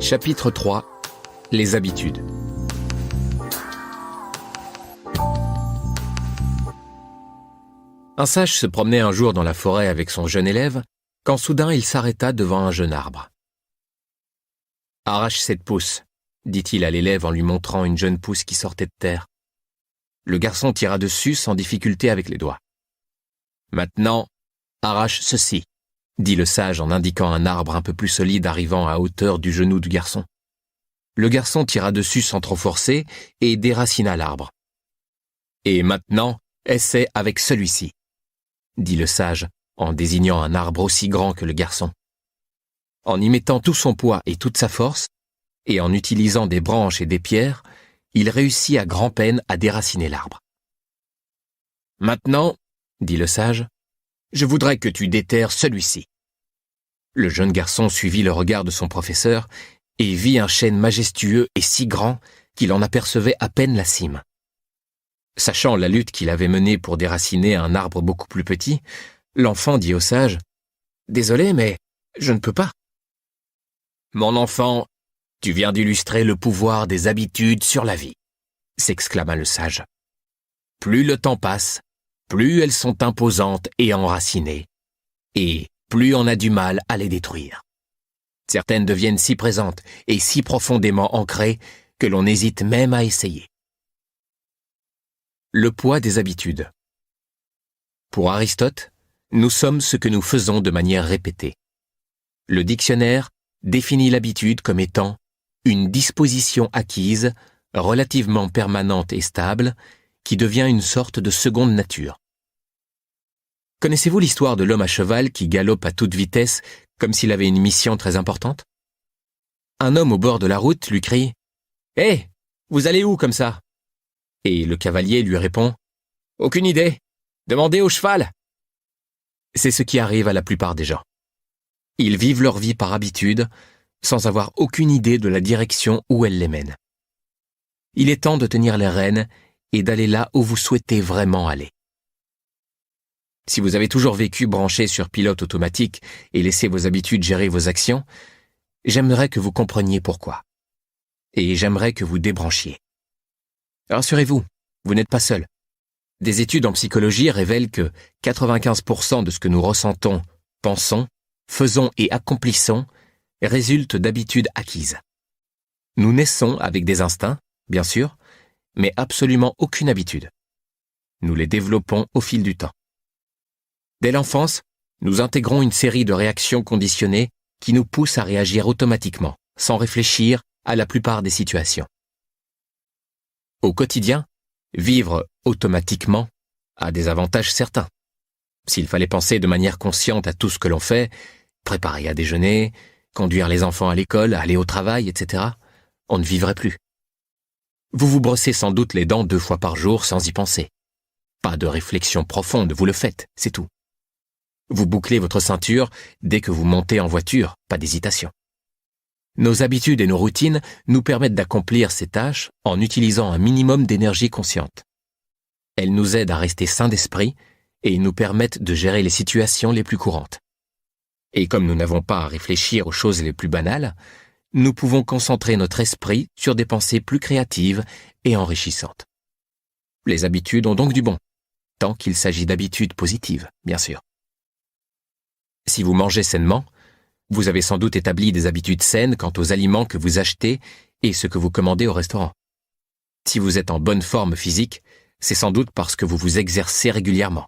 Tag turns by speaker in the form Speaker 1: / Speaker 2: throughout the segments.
Speaker 1: Chapitre 3. Les habitudes. Un sage se promenait un jour dans la forêt avec son jeune élève, quand soudain il s'arrêta devant un jeune arbre. « Arrache cette pousse », dit-il à l'élève en lui montrant une jeune pousse qui sortait de terre. Le garçon tira dessus sans difficulté avec les doigts. « Maintenant, arrache ceci », dit le sage en indiquant un arbre un peu plus solide arrivant à hauteur du genou du garçon. Le garçon tira dessus sans trop forcer et déracina l'arbre. « Et maintenant, essaie avec celui-ci », dit le sage en désignant un arbre aussi grand que le garçon. En y mettant tout son poids et toute sa force, et en utilisant des branches et des pierres, il réussit à grand-peine à déraciner l'arbre. « Maintenant, dit le sage, je voudrais que tu déterres celui-ci. » Le jeune garçon suivit le regard de son professeur et vit un chêne majestueux et si grand qu'il en apercevait à peine la cime. Sachant la lutte qu'il avait menée pour déraciner un arbre beaucoup plus petit, l'enfant dit au sage « Désolé, mais je ne peux pas. » « Mon enfant, tu viens d'illustrer le pouvoir des habitudes sur la vie, » s'exclama le sage. « Plus le temps passe, plus elles sont imposantes et enracinées, et plus on a du mal à les détruire. Certaines deviennent si présentes et si profondément ancrées que l'on hésite même à essayer. » Le poids des habitudes. Pour Aristote, nous sommes ce que nous faisons de manière répétée. Le dictionnaire définit l'habitude comme étant une disposition acquise, relativement permanente et stable, qui devient une sorte de seconde nature. Connaissez-vous l'histoire de l'homme à cheval qui galope à toute vitesse comme s'il avait une mission très importante? Un homme au bord de la route lui crie « Hé, vous allez où comme ça ?» Et le cavalier lui répond « Aucune idée, demandez au cheval !» C'est ce qui arrive à la plupart des gens. Ils vivent leur vie par habitude, sans avoir aucune idée de la direction où elle les mène. Il est temps de tenir les rênes et d'aller là où vous souhaitez vraiment aller. Si vous avez toujours vécu branché sur pilote automatique et laissé vos habitudes gérer vos actions, j'aimerais que vous compreniez pourquoi. Et j'aimerais que vous débranchiez. Rassurez-vous, vous n'êtes pas seul. Des études en psychologie révèlent que 95% de ce que nous ressentons, pensons, faisons et accomplissons résulte d'habitudes acquises. Nous naissons avec des instincts, bien sûr, mais absolument aucune habitude. Nous les développons au fil du temps. Dès l'enfance, nous intégrons une série de réactions conditionnées qui nous poussent à réagir automatiquement, sans réfléchir à la plupart des situations. Au quotidien, vivre automatiquement a des avantages certains. S'il fallait penser de manière consciente à tout ce que l'on fait, préparer à déjeuner, conduire les enfants à l'école, aller au travail, etc., on ne vivrait plus. Vous vous brossez sans doute les dents 2 fois par jour sans y penser. Pas de réflexion profonde, vous le faites, c'est tout. Vous bouclez votre ceinture dès que vous montez en voiture, pas d'hésitation. Nos habitudes et nos routines nous permettent d'accomplir ces tâches en utilisant un minimum d'énergie consciente. Elles nous aident à rester sains d'esprit et nous permettent de gérer les situations les plus courantes. Et comme nous n'avons pas à réfléchir aux choses les plus banales, nous pouvons concentrer notre esprit sur des pensées plus créatives et enrichissantes. Les habitudes ont donc du bon, tant qu'il s'agit d'habitudes positives, bien sûr. Si vous mangez sainement, vous avez sans doute établi des habitudes saines quant aux aliments que vous achetez et ce que vous commandez au restaurant. Si vous êtes en bonne forme physique, c'est sans doute parce que vous vous exercez régulièrement.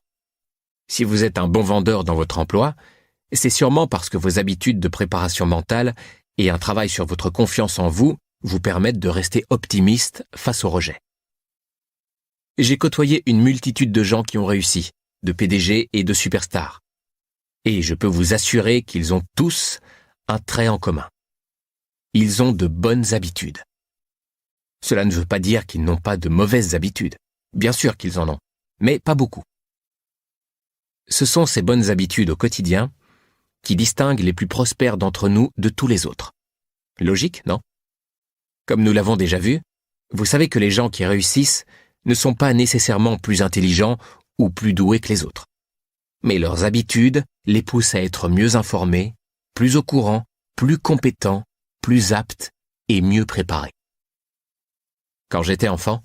Speaker 1: Si vous êtes un bon vendeur dans votre emploi, c'est sûrement parce que vos habitudes de préparation mentale et un travail sur votre confiance en vous vous permettent de rester optimiste face au rejet. J'ai côtoyé une multitude de gens qui ont réussi, de PDG et de superstars. Et je peux vous assurer qu'ils ont tous un trait en commun. Ils ont de bonnes habitudes. Cela ne veut pas dire qu'ils n'ont pas de mauvaises habitudes. Bien sûr qu'ils en ont, mais pas beaucoup. Ce sont ces bonnes habitudes au quotidien qui distinguent les plus prospères d'entre nous de tous les autres. Logique, non? Comme nous l'avons déjà vu, vous savez que les gens qui réussissent ne sont pas nécessairement plus intelligents ou plus doués que les autres. Mais leurs habitudes les poussent à être mieux informés, plus au courant, plus compétents, plus aptes et mieux préparés. Quand j'étais enfant,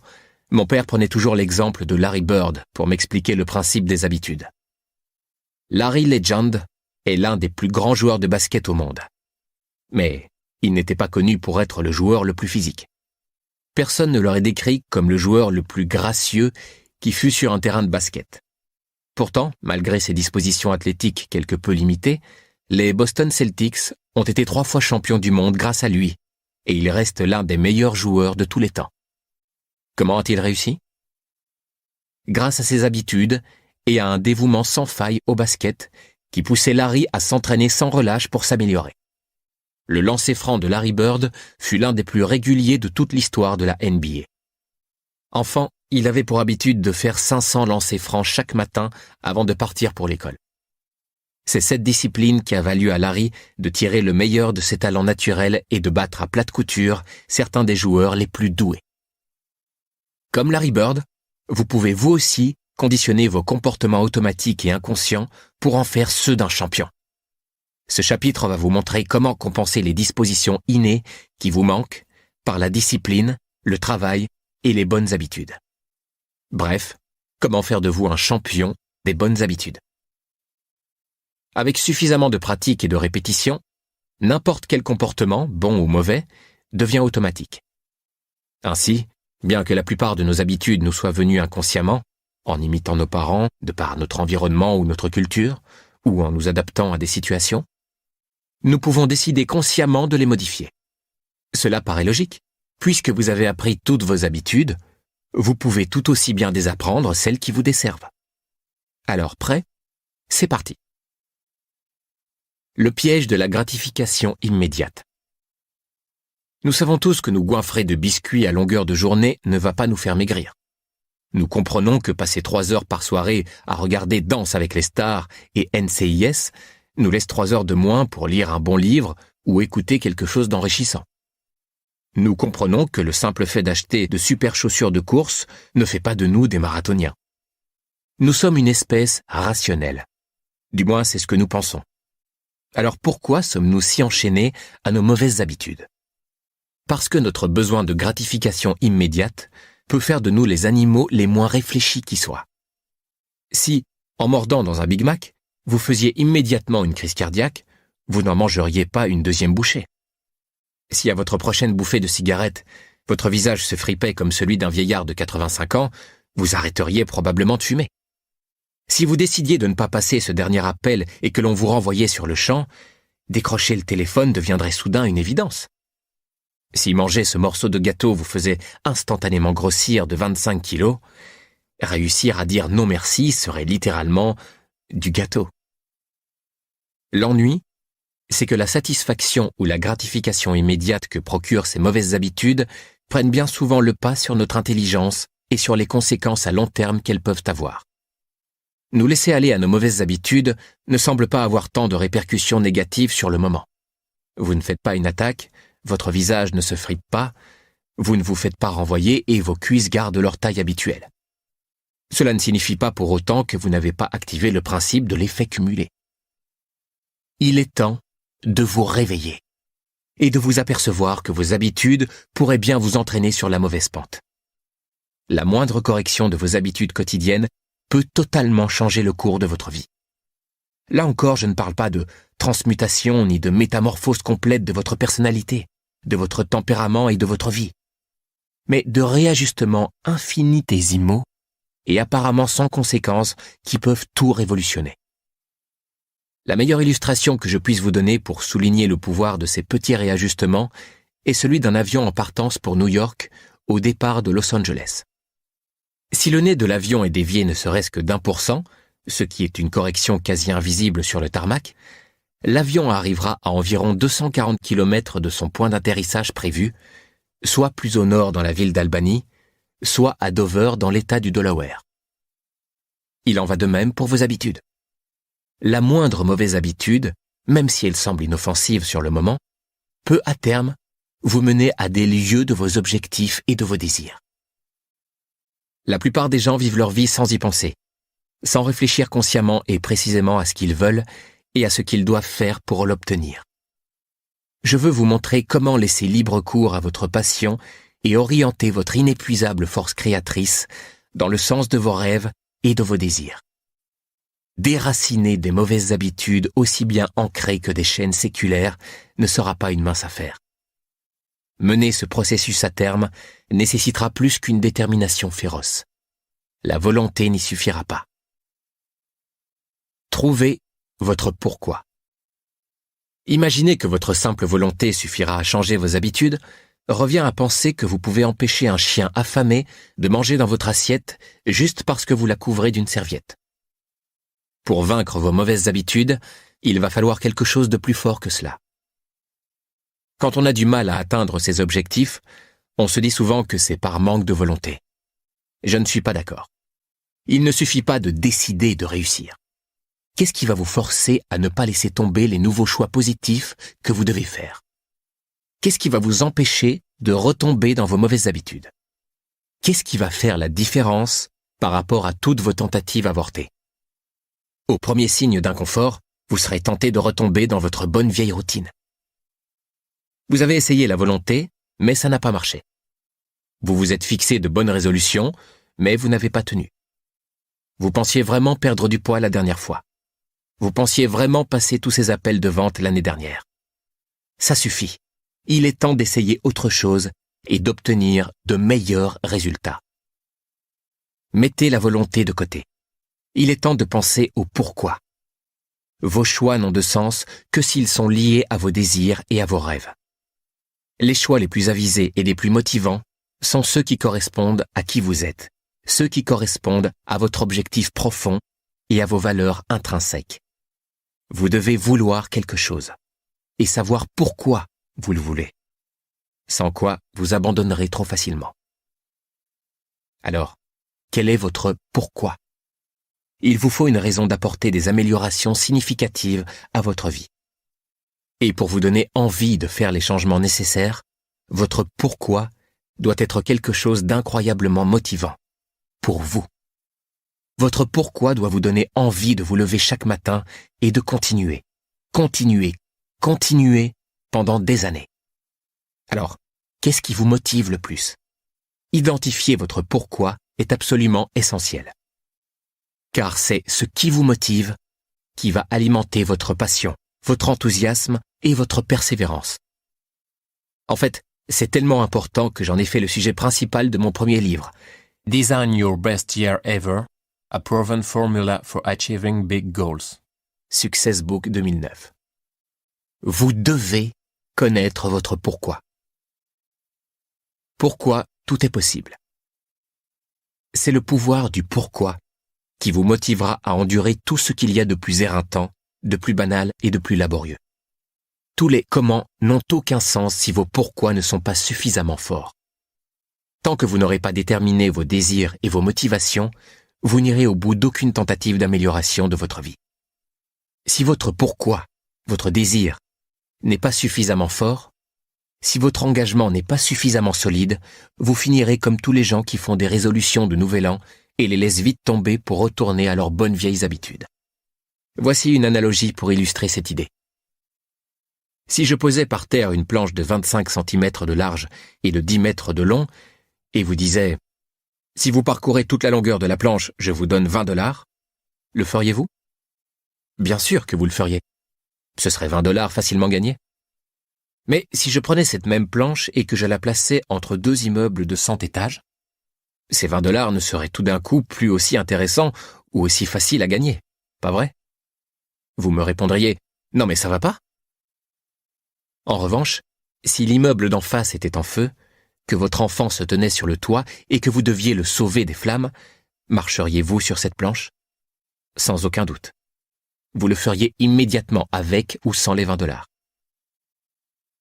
Speaker 1: mon père prenait toujours l'exemple de Larry Bird pour m'expliquer le principe des habitudes. Larry Legend est l'un des plus grands joueurs de basket au monde. Mais il n'était pas connu pour être le joueur le plus physique. Personne ne l'aurait décrit comme le joueur le plus gracieux qui fût sur un terrain de basket. Pourtant, malgré ses dispositions athlétiques quelque peu limitées, les Boston Celtics ont été 3 fois champions du monde grâce à lui, et il reste l'un des meilleurs joueurs de tous les temps. Comment a-t-il réussi? Grâce à ses habitudes et à un dévouement sans faille au basket qui poussait Larry à s'entraîner sans relâche pour s'améliorer. Le lancer franc de Larry Bird fut l'un des plus réguliers de toute l'histoire de la NBA. Enfant, il avait pour habitude de faire 500 lancers francs chaque matin avant de partir pour l'école. C'est cette discipline qui a valu à Larry de tirer le meilleur de ses talents naturels et de battre à plate couture certains des joueurs les plus doués. Comme Larry Bird, vous pouvez vous aussi conditionner vos comportements automatiques et inconscients pour en faire ceux d'un champion. Ce chapitre va vous montrer comment compenser les dispositions innées qui vous manquent par la discipline, le travail et les bonnes habitudes. Bref, comment faire de vous un champion des bonnes habitudes. Avec suffisamment de pratique et de répétition, n'importe quel comportement, bon ou mauvais, devient automatique. Ainsi, bien que la plupart de nos habitudes nous soient venues inconsciemment, en imitant nos parents, de par notre environnement ou notre culture, ou en nous adaptant à des situations, nous pouvons décider consciemment de les modifier. Cela paraît logique. Puisque vous avez appris toutes vos habitudes, vous pouvez tout aussi bien désapprendre celles qui vous desservent. Alors prêt? C'est parti. Le piège de la gratification immédiate. Nous savons tous que nous goinfrer de biscuits à longueur de journée ne va pas nous faire maigrir. Nous comprenons que passer 3 heures par soirée à regarder Danse avec les stars et NCIS nous laisse 3 heures de moins pour lire un bon livre ou écouter quelque chose d'enrichissant. Nous comprenons que le simple fait d'acheter de super chaussures de course ne fait pas de nous des marathoniens. Nous sommes une espèce rationnelle. Du moins, c'est ce que nous pensons. Alors pourquoi sommes-nous si enchaînés à nos mauvaises habitudes? Parce que notre besoin de gratification immédiate peut faire de nous les animaux les moins réfléchis qui soient. Si, en mordant dans un Big Mac, vous faisiez immédiatement une crise cardiaque, vous n'en mangeriez pas une deuxième bouchée. Si à votre prochaine bouffée de cigarette, votre visage se fripait comme celui d'un vieillard de 85 ans, vous arrêteriez probablement de fumer. Si vous décidiez de ne pas passer ce dernier appel et que l'on vous renvoyait sur le champ, décrocher le téléphone deviendrait soudain une évidence. Si manger ce morceau de gâteau vous faisait instantanément grossir de 25 kilos, réussir à dire non merci serait littéralement du gâteau. L'ennui, c'est que la satisfaction ou la gratification immédiate que procurent ces mauvaises habitudes prennent bien souvent le pas sur notre intelligence et sur les conséquences à long terme qu'elles peuvent avoir. Nous laisser aller à nos mauvaises habitudes ne semble pas avoir tant de répercussions négatives sur le moment. Vous ne faites pas une attaque, votre visage ne se fripe pas, vous ne vous faites pas renvoyer et vos cuisses gardent leur taille habituelle. Cela ne signifie pas pour autant que vous n'avez pas activé le principe de l'effet cumulé. Il est temps de vous réveiller et de vous apercevoir que vos habitudes pourraient bien vous entraîner sur la mauvaise pente. La moindre correction de vos habitudes quotidiennes peut totalement changer le cours de votre vie. Là encore, je ne parle pas de transmutation ni de métamorphose complète de votre personnalité, de votre tempérament et de votre vie, mais de réajustements infinitésimaux et apparemment sans conséquences qui peuvent tout révolutionner. La meilleure illustration que je puisse vous donner pour souligner le pouvoir de ces petits réajustements est celui d'un avion en partance pour New York au départ de Los Angeles. Si le nez de l'avion est dévié ne serait-ce que d'1%, ce qui est une correction quasi invisible sur le tarmac, l'avion arrivera à environ 240 km de son point d'atterrissage prévu, soit plus au nord dans la ville d'Albany, soit à Dover dans l'État du Delaware. Il en va de même pour vos habitudes. La moindre mauvaise habitude, même si elle semble inoffensive sur le moment, peut à terme vous mener à des lieux de vos objectifs et de vos désirs. La plupart des gens vivent leur vie sans y penser, sans réfléchir consciemment et précisément à ce qu'ils veulent et à ce qu'ils doivent faire pour l'obtenir. je veux vous montrer comment laisser libre cours à votre passion et orienter votre inépuisable force créatrice dans le sens de vos rêves et de vos désirs. Déraciner des mauvaises habitudes aussi bien ancrées que des chaînes séculaires ne sera pas une mince affaire. Mener ce processus à terme nécessitera plus qu'une détermination féroce. La volonté n'y suffira pas. Trouvez votre pourquoi. Imaginez que votre simple volonté suffira à changer vos habitudes, revient à penser que vous pouvez empêcher un chien affamé de manger dans votre assiette juste parce que vous la couvrez d'une serviette. Pour vaincre vos mauvaises habitudes, il va falloir quelque chose de plus fort que cela. Quand on a du mal à atteindre ses objectifs, on se dit souvent que c'est par manque de volonté. Je ne suis pas d'accord. Il ne suffit pas de décider de réussir. Qu'est-ce qui va vous forcer à ne pas laisser tomber les nouveaux choix positifs que vous devez faire? Qu'est-ce qui va vous empêcher de retomber dans vos mauvaises habitudes? Qu'est-ce qui va faire la différence par rapport à toutes vos tentatives avortées? Au premier signe d'inconfort, vous serez tenté de retomber dans votre bonne vieille routine. Vous avez essayé la volonté, mais ça n'a pas marché. Vous vous êtes fixé de bonnes résolutions, mais vous n'avez pas tenu. Vous pensiez vraiment perdre du poids la dernière fois. Vous pensiez vraiment passer tous ces appels de vente l'année dernière. Ça suffit. Il est temps d'essayer autre chose et d'obtenir de meilleurs résultats. Mettez la volonté de côté. Il est temps de penser au pourquoi. Vos choix n'ont de sens que s'ils sont liés à vos désirs et à vos rêves. Les choix les plus avisés et les plus motivants sont ceux qui correspondent à qui vous êtes, ceux qui correspondent à votre objectif profond et à vos valeurs intrinsèques. Vous devez vouloir quelque chose et savoir pourquoi vous le voulez, sans quoi vous abandonnerez trop facilement. Alors, quel est votre pourquoi? Il vous faut une raison d'apporter des améliorations significatives à votre vie. Et pour vous donner envie de faire les changements nécessaires, votre pourquoi doit être quelque chose d'incroyablement motivant pour vous. Votre pourquoi doit vous donner envie de vous lever chaque matin et de continuer pendant des années. Alors, qu'est-ce qui vous motive le plus? Identifier votre pourquoi est absolument essentiel. Car c'est ce qui vous motive qui va alimenter votre passion, votre enthousiasme et votre persévérance. En fait, c'est tellement important que j'en ai fait le sujet principal de mon premier livre, Design Your Best Year Ever, A Proven Formula for Achieving Big Goals, Success Book 2009. Vous devez connaître votre pourquoi. Pourquoi tout est possible. C'est le pouvoir du pourquoi qui vous motivera à endurer tout ce qu'il y a de plus éreintant, de plus banal et de plus laborieux. Tous les comment n'ont aucun sens si vos pourquoi ne sont pas suffisamment forts. Tant que vous n'aurez pas déterminé vos désirs et vos motivations, vous n'irez au bout d'aucune tentative d'amélioration de votre vie. Si votre pourquoi, votre désir, n'est pas suffisamment fort, si votre engagement n'est pas suffisamment solide, vous finirez comme tous les gens qui font des résolutions de nouvel an et les laissent vite tomber pour retourner à leurs bonnes vieilles habitudes. Voici une analogie pour illustrer cette idée. Si je posais par terre une planche de 25 cm de large et de 10 mètres de long, et vous disais « Si vous parcourez toute la longueur de la planche, je vous donne $20 », le feriez-vous? Bien sûr que vous le feriez. Ce serait $20 facilement gagnés. Mais si je prenais cette même planche et que je la plaçais entre deux immeubles de 100 étages, ces $20 ne seraient tout d'un coup plus aussi intéressants ou aussi faciles à gagner, pas vrai? Vous me répondriez « Non mais ça va pas ». En revanche, si l'immeuble d'en face était en feu, que votre enfant se tenait sur le toit et que vous deviez le sauver des flammes, marcheriez-vous sur cette planche? Sans aucun doute. Vous le feriez immédiatement avec ou sans les $20.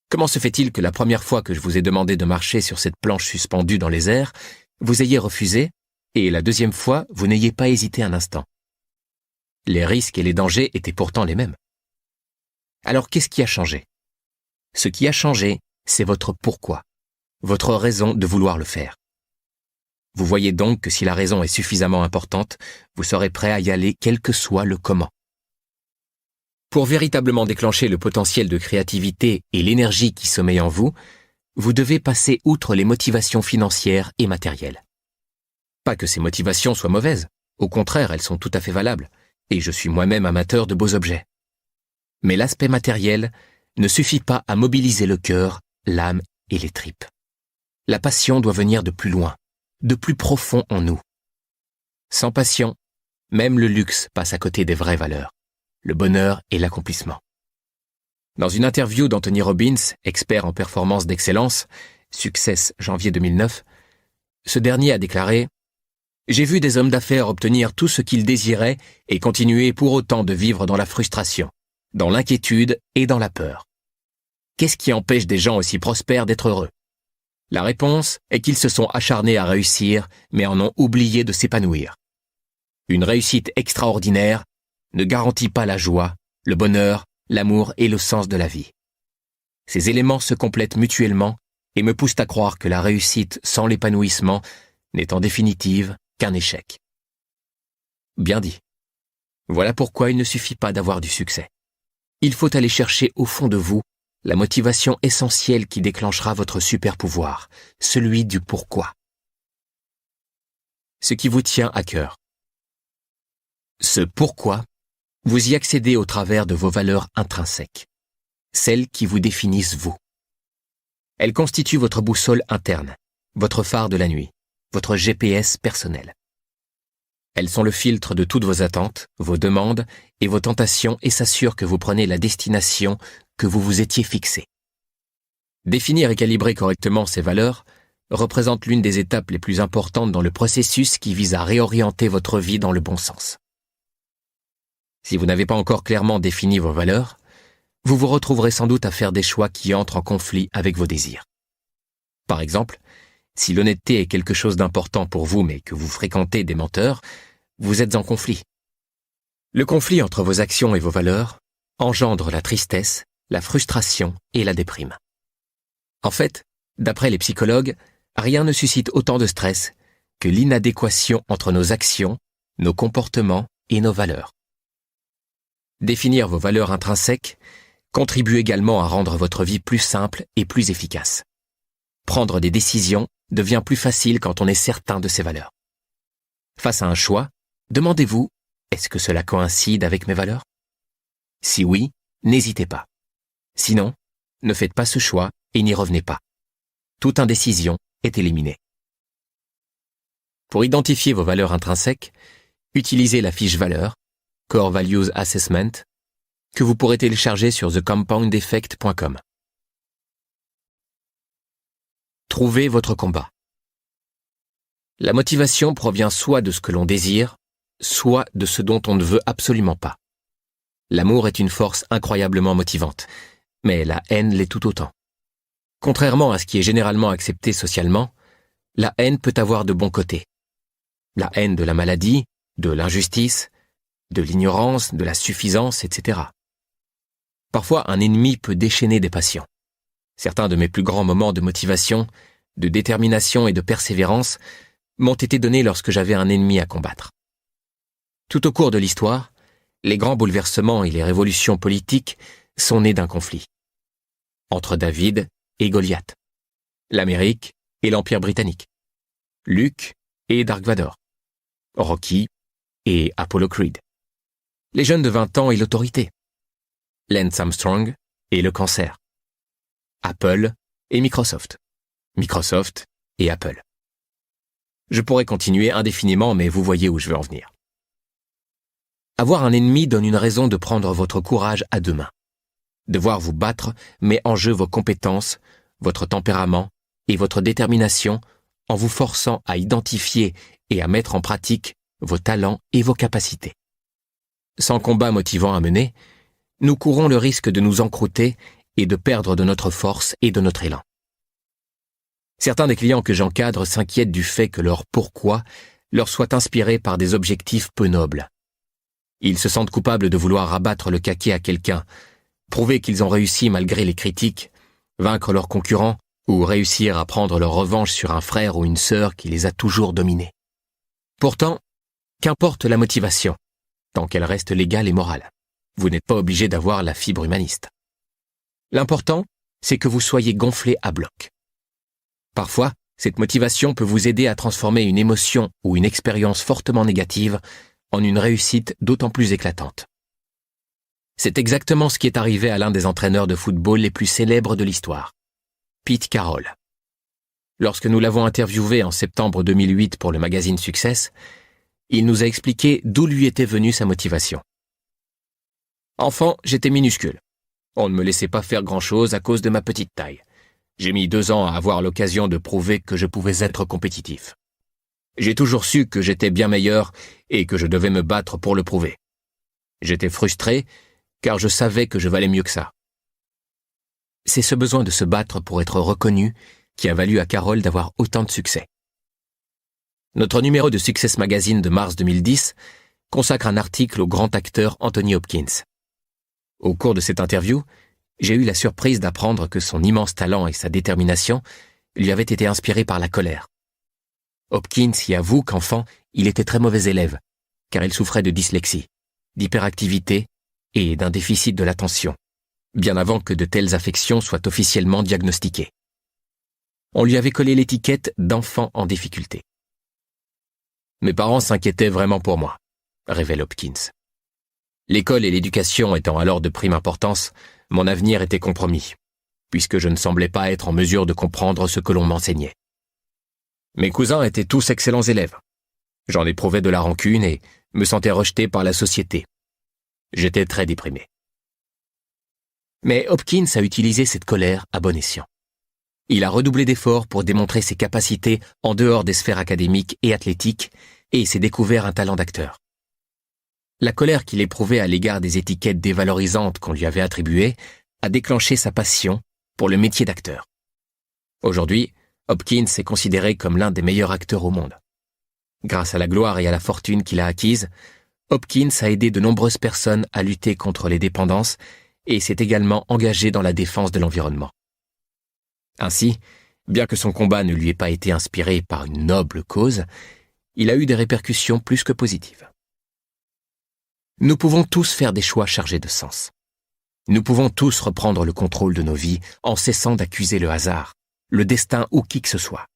Speaker 1: Comment se fait-il que la première fois que je vous ai demandé de marcher sur cette planche suspendue dans les airs, vous ayez refusé, et la deuxième fois, vous n'ayez pas hésité un instant? Les risques et les dangers étaient pourtant les mêmes. Alors qu'est-ce qui a changé? Ce qui a changé, c'est votre pourquoi, votre raison de vouloir le faire. Vous voyez donc que si la raison est suffisamment importante, vous serez prêt à y aller quel que soit le comment. Pour véritablement déclencher le potentiel de créativité et l'énergie qui sommeille en vous, vous devez passer outre les motivations financières et matérielles. Pas que ces motivations soient mauvaises, au contraire, elles sont tout à fait valables, et je suis moi-même amateur de beaux objets. Mais l'aspect matériel ne suffit pas à mobiliser le cœur, l'âme et les tripes. La passion doit venir de plus loin, de plus profond en nous. Sans passion, même le luxe passe à côté des vraies valeurs, le bonheur et l'accomplissement. Dans une interview d'Anthony Robbins, expert en performance d'excellence, Success janvier 2009, ce dernier a déclaré « J'ai vu des hommes d'affaires obtenir tout ce qu'ils désiraient et continuer pour autant de vivre dans la frustration, dans l'inquiétude et dans la peur. Qu'est-ce qui empêche des gens aussi prospères d'être heureux ? La réponse est qu'ils se sont acharnés à réussir, mais en ont oublié de s'épanouir. Une réussite extraordinaire ne garantit pas la joie, le bonheur, l'amour et le sens de la vie. Ces éléments se complètent mutuellement et me poussent à croire que la réussite sans l'épanouissement n'est en définitive qu'un échec. » Bien dit. Voilà pourquoi il ne suffit pas d'avoir du succès. Il faut aller chercher au fond de vous la motivation essentielle qui déclenchera votre super pouvoir, celui du pourquoi. Ce qui vous tient à cœur. Ce pourquoi, vous y accédez au travers de vos valeurs intrinsèques, celles qui vous définissent vous. Elles constituent votre boussole interne, votre phare de la nuit, votre GPS personnel. Elles sont le filtre de toutes vos attentes, vos demandes et vos tentations et s'assurent que vous prenez la destination que vous vous étiez fixée. Définir et calibrer correctement ces valeurs représente l'une des étapes les plus importantes dans le processus qui vise à réorienter votre vie dans le bon sens. Si vous n'avez pas encore clairement défini vos valeurs, vous vous retrouverez sans doute à faire des choix qui entrent en conflit avec vos désirs. Par exemple, si l'honnêteté est quelque chose d'important pour vous mais que vous fréquentez des menteurs, vous êtes en conflit. Le conflit entre vos actions et vos valeurs engendre la tristesse, la frustration et la déprime. En fait, d'après les psychologues, rien ne suscite autant de stress que l'inadéquation entre nos actions, nos comportements et nos valeurs. Définir vos valeurs intrinsèques contribue également à rendre votre vie plus simple et plus efficace. Prendre des décisions devient plus facile quand on est certain de ses valeurs. Face à un choix, demandez-vous, est-ce que cela coïncide avec mes valeurs ? Si oui, n'hésitez pas. Sinon, ne faites pas ce choix et n'y revenez pas. Toute indécision est éliminée. Pour identifier vos valeurs intrinsèques, utilisez la fiche valeurs, Core Values Assessment, que vous pourrez télécharger sur thecompoundeffect.com. Trouvez votre combat. La motivation provient soit de ce que l'on désire, soit de ce dont on ne veut absolument pas. L'amour est une force incroyablement motivante, mais la haine l'est tout autant. Contrairement à ce qui est généralement accepté socialement, la haine peut avoir de bons côtés. La haine de la maladie, de l'injustice, de l'ignorance, de la suffisance, etc. Parfois, un ennemi peut déchaîner des passions. Certains de mes plus grands moments de motivation, de détermination et de persévérance m'ont été donnés lorsque j'avais un ennemi à combattre. Tout au cours de l'histoire, les grands bouleversements et les révolutions politiques sont nés d'un conflit. Entre David et Goliath, l'Amérique et l'Empire britannique, Luke et Dark Vador, Rocky et Apollo Creed, les jeunes de 20 ans et l'autorité, Lance Armstrong et le cancer, Apple et Microsoft, Microsoft et Apple. Je pourrais continuer indéfiniment, mais vous voyez où je veux en venir. Avoir un ennemi donne une raison de prendre votre courage à deux mains. Devoir vous battre met en jeu vos compétences, votre tempérament et votre détermination en vous forçant à identifier et à mettre en pratique vos talents et vos capacités. Sans combat motivant à mener, nous courons le risque de nous encrouter et de perdre de notre force et de notre élan. Certains des clients que j'encadre s'inquiètent du fait que leur pourquoi leur soit inspiré par des objectifs peu nobles. Ils se sentent coupables de vouloir rabattre le caquet à quelqu'un, prouver qu'ils ont réussi malgré les critiques, vaincre leurs concurrents ou réussir à prendre leur revanche sur un frère ou une sœur qui les a toujours dominés. Pourtant, qu'importe la motivation, tant qu'elle reste légale et morale. Vous n'êtes pas obligé d'avoir la fibre humaniste. L'important, c'est que vous soyez gonflé à bloc. Parfois, cette motivation peut vous aider à transformer une émotion ou une expérience fortement négative en une réussite d'autant plus éclatante. C'est exactement ce qui est arrivé à l'un des entraîneurs de football les plus célèbres de l'histoire, Pete Carroll. Lorsque nous l'avons interviewé en septembre 2008 pour le magazine Success, il nous a expliqué d'où lui était venue sa motivation. Enfant, j'étais minuscule. On ne me laissait pas faire grand-chose à cause de ma petite taille. J'ai mis 2 ans à avoir l'occasion de prouver que je pouvais être compétitif. J'ai toujours su que j'étais bien meilleur et que je devais me battre pour le prouver. J'étais frustré car je savais que je valais mieux que ça. C'est ce besoin de se battre pour être reconnu qui a valu à Carroll d'avoir autant de succès. Notre numéro de Success Magazine de mars 2010 consacre un article au grand acteur Anthony Hopkins. Au cours de cette interview, j'ai eu la surprise d'apprendre que son immense talent et sa détermination lui avaient été inspirés par la colère. Hopkins y avoue qu'enfant, il était très mauvais élève, car il souffrait de dyslexie, d'hyperactivité et d'un déficit de l'attention, bien avant que de telles affections soient officiellement diagnostiquées. On lui avait collé l'étiquette d'enfant en difficulté. Mes parents s'inquiétaient vraiment pour moi, révèle Hopkins. L'école et l'éducation étant alors de prime importance, mon avenir était compromis, puisque je ne semblais pas être en mesure de comprendre ce que l'on m'enseignait. Mes cousins étaient tous excellents élèves. J'en éprouvais de la rancune et me sentais rejeté par la société. J'étais très déprimé. Mais Hopkins a utilisé cette colère à bon escient. Il a redoublé d'efforts pour démontrer ses capacités en dehors des sphères académiques et athlétiques et s'est découvert un talent d'acteur. La colère qu'il éprouvait à l'égard des étiquettes dévalorisantes qu'on lui avait attribuées a déclenché sa passion pour le métier d'acteur. Aujourd'hui, Hopkins est considéré comme l'un des meilleurs acteurs au monde. Grâce à la gloire et à la fortune qu'il a acquise, Hopkins a aidé de nombreuses personnes à lutter contre les dépendances et s'est également engagé dans la défense de l'environnement. Ainsi, bien que son combat ne lui ait pas été inspiré par une noble cause, il a eu des répercussions plus que positives. Nous pouvons tous faire des choix chargés de sens. Nous pouvons tous reprendre le contrôle de nos vies en cessant d'accuser le hasard, le destin ou qui que ce soit.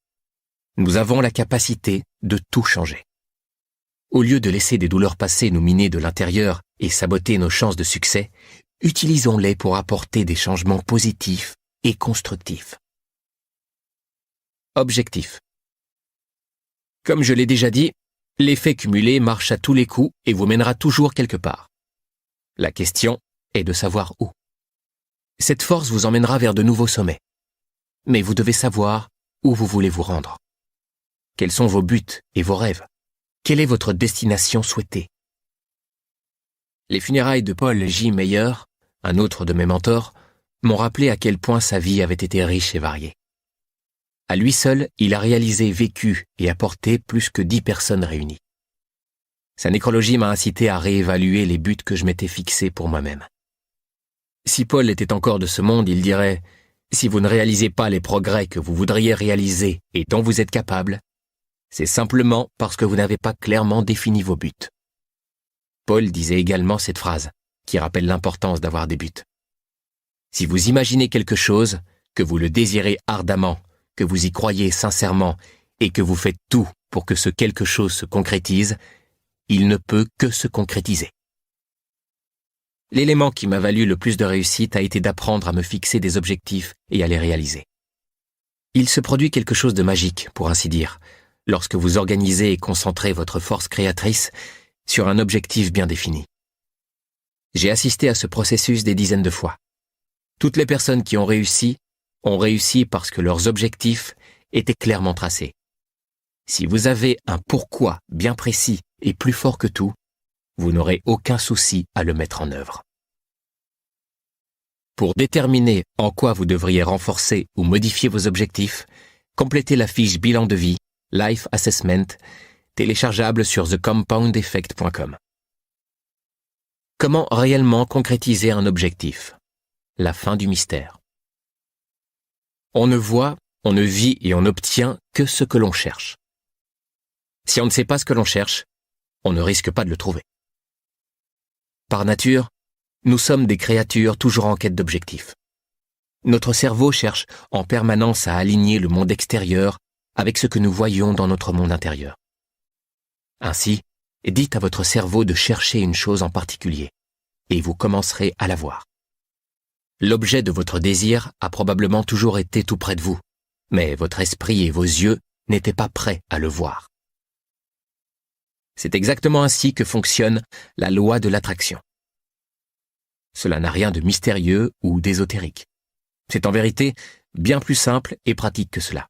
Speaker 1: Nous avons la capacité de tout changer. Au lieu de laisser des douleurs passées nous miner de l'intérieur et saboter nos chances de succès, utilisons-les pour apporter des changements positifs et constructifs. Objectif. Comme je l'ai déjà dit, l'effet cumulé marche à tous les coups et vous mènera toujours quelque part. La question est de savoir où. Cette force vous emmènera vers de nouveaux sommets. Mais vous devez savoir où vous voulez vous rendre. Quels sont vos buts et vos rêves? Quelle est votre destination souhaitée? Les funérailles de Paul J. Meyer, un autre de mes mentors, m'ont rappelé à quel point sa vie avait été riche et variée. À lui seul, il a réalisé, vécu et apporté plus que 10 personnes réunies. Sa nécrologie m'a incité à réévaluer les buts que je m'étais fixés pour moi-même. Si Paul était encore de ce monde, il dirait « Si vous ne réalisez pas les progrès que vous voudriez réaliser et dont vous êtes capable, c'est simplement parce que vous n'avez pas clairement défini vos buts. » Paul disait également cette phrase, qui rappelle l'importance d'avoir des buts. Si vous imaginez quelque chose, que vous le désirez ardemment, que vous y croyez sincèrement et que vous faites tout pour que ce quelque chose se concrétise, il ne peut que se concrétiser. L'élément qui m'a valu le plus de réussite a été d'apprendre à me fixer des objectifs et à les réaliser. Il se produit quelque chose de magique, pour ainsi dire, lorsque vous organisez et concentrez votre force créatrice sur un objectif bien défini. J'ai assisté à ce processus des dizaines de fois. Toutes les personnes qui ont réussi parce que leurs objectifs étaient clairement tracés. Si vous avez un pourquoi bien précis et plus fort que tout, vous n'aurez aucun souci à le mettre en œuvre. Pour déterminer en quoi vous devriez renforcer ou modifier vos objectifs, complétez la fiche bilan de vie, Life Assessment, téléchargeable sur thecompoundeffect.com. Comment réellement concrétiser un objectif? La fin du mystère. On ne voit, on ne vit et on obtient que ce que l'on cherche. Si on ne sait pas ce que l'on cherche, on ne risque pas de le trouver. Par nature, nous sommes des créatures toujours en quête d'objectifs. Notre cerveau cherche en permanence à aligner le monde extérieur avec ce que nous voyons dans notre monde intérieur. Ainsi, dites à votre cerveau de chercher une chose en particulier, et vous commencerez à la voir. L'objet de votre désir a probablement toujours été tout près de vous, mais votre esprit et vos yeux n'étaient pas prêts à le voir. C'est exactement ainsi que fonctionne la loi de l'attraction. Cela n'a rien de mystérieux ou d'ésotérique. C'est en vérité bien plus simple et pratique que cela.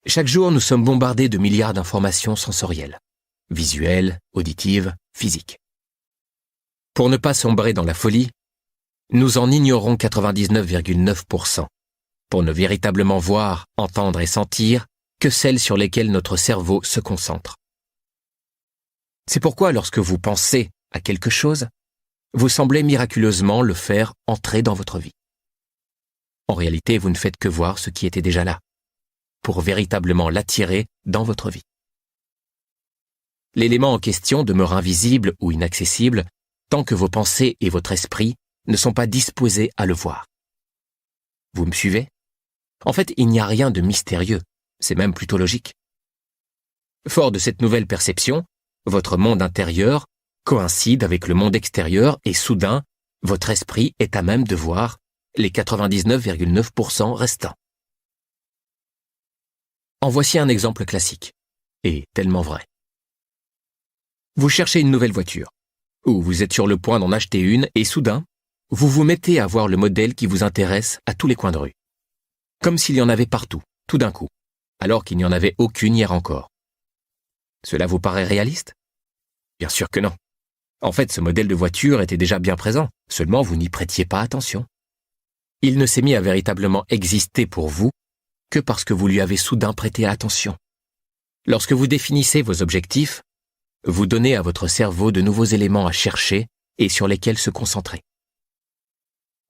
Speaker 1: Chaque jour, nous sommes bombardés de milliards d'informations sensorielles, visuelles, auditives, physiques. Pour ne pas sombrer dans la folie, nous en ignorons 99,9%, pour ne véritablement voir, entendre et sentir que celles sur lesquelles notre cerveau se concentre. C'est pourquoi lorsque vous pensez à quelque chose, vous semblez miraculeusement le faire entrer dans votre vie. En réalité, vous ne faites que voir ce qui était déjà là, pour véritablement l'attirer dans votre vie. L'élément en question demeure invisible ou inaccessible tant que vos pensées et votre esprit ne sont pas disposés à le voir. Vous me suivez? En fait, il n'y a rien de mystérieux, c'est même plutôt logique. Fort de cette nouvelle perception, votre monde intérieur coïncide avec le monde extérieur et soudain, votre esprit est à même de voir les 99,9% restants. En voici un exemple classique, et tellement vrai. Vous cherchez une nouvelle voiture, ou vous êtes sur le point d'en acheter une et soudain, vous vous mettez à voir le modèle qui vous intéresse à tous les coins de rue. Comme s'il y en avait partout, tout d'un coup, alors qu'il n'y en avait aucune hier encore. Cela vous paraît réaliste? Bien sûr que non. En fait, ce modèle de voiture était déjà bien présent, seulement vous n'y prêtiez pas attention. Il ne s'est mis à véritablement exister pour vous que parce que vous lui avez soudain prêté attention. Lorsque vous définissez vos objectifs, vous donnez à votre cerveau de nouveaux éléments à chercher et sur lesquels se concentrer.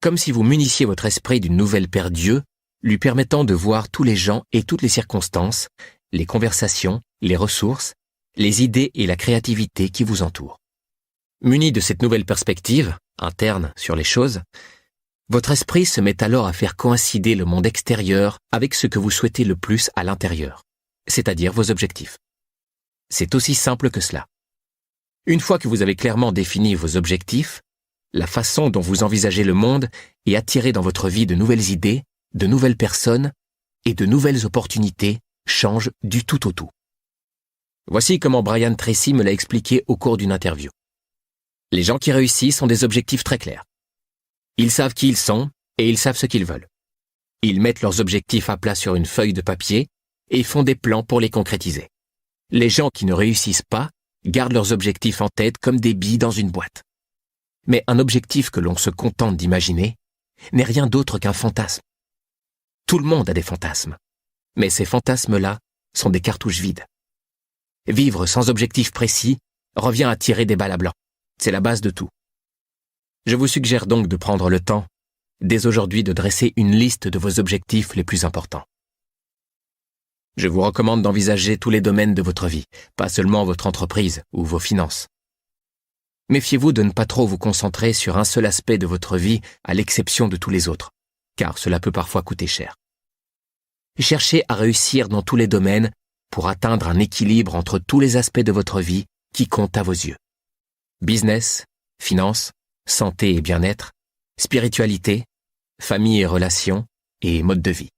Speaker 1: Comme si vous munissiez votre esprit d'une nouvelle paire d'yeux, lui permettant de voir tous les gens et toutes les circonstances, les conversations, les ressources, les idées et la créativité qui vous entourent. Muni de cette nouvelle perspective, interne sur les choses, votre esprit se met alors à faire coïncider le monde extérieur avec ce que vous souhaitez le plus à l'intérieur, c'est-à-dire vos objectifs. C'est aussi simple que cela. Une fois que vous avez clairement défini vos objectifs, la façon dont vous envisagez le monde est attirée dans votre vie de nouvelles idées, de nouvelles personnes et de nouvelles opportunités change du tout au tout. Voici comment Brian Tracy me l'a expliqué au cours d'une interview. Les gens qui réussissent ont des objectifs très clairs. Ils savent qui ils sont et ils savent ce qu'ils veulent. Ils mettent leurs objectifs à plat sur une feuille de papier et font des plans pour les concrétiser. Les gens qui ne réussissent pas gardent leurs objectifs en tête comme des billes dans une boîte. Mais un objectif que l'on se contente d'imaginer n'est rien d'autre qu'un fantasme. Tout le monde a des fantasmes, mais ces fantasmes-là sont des cartouches vides. Vivre sans objectif précis revient à tirer des balles à blanc. C'est la base de tout. Je vous suggère donc de prendre le temps, dès aujourd'hui, de dresser une liste de vos objectifs les plus importants. Je vous recommande d'envisager tous les domaines de votre vie, pas seulement votre entreprise ou vos finances. Méfiez-vous de ne pas trop vous concentrer sur un seul aspect de votre vie à l'exception de tous les autres, car cela peut parfois coûter cher. Cherchez à réussir dans tous les domaines pour atteindre un équilibre entre tous les aspects de votre vie qui comptent à vos yeux. Business, finances, santé et bien-être, spiritualité, famille et relations et mode de vie.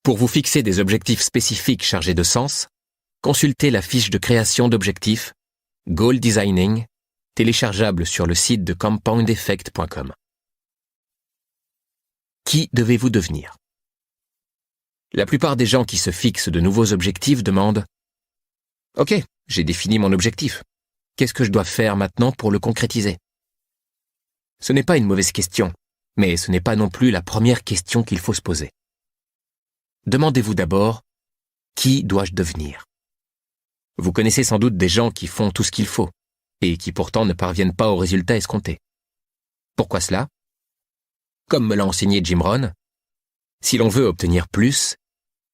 Speaker 1: Pour vous fixer des objectifs spécifiques chargés de sens, consultez la fiche de création d'objectifs Goal Designing, téléchargeable sur le site de compoundeffect.com. Qui devez-vous devenir? La plupart des gens qui se fixent de nouveaux objectifs demandent « Ok, j'ai défini mon objectif. Qu'est-ce que je dois faire maintenant pour le concrétiser ?» Ce n'est pas une mauvaise question, mais ce n'est pas non plus la première question qu'il faut se poser. Demandez-vous d'abord « Qui dois-je devenir ?» Vous connaissez sans doute des gens qui font tout ce qu'il faut et qui pourtant ne parviennent pas aux résultats escomptés. Pourquoi cela? Comme me l'a enseigné Jim Rohn, si l'on veut obtenir plus,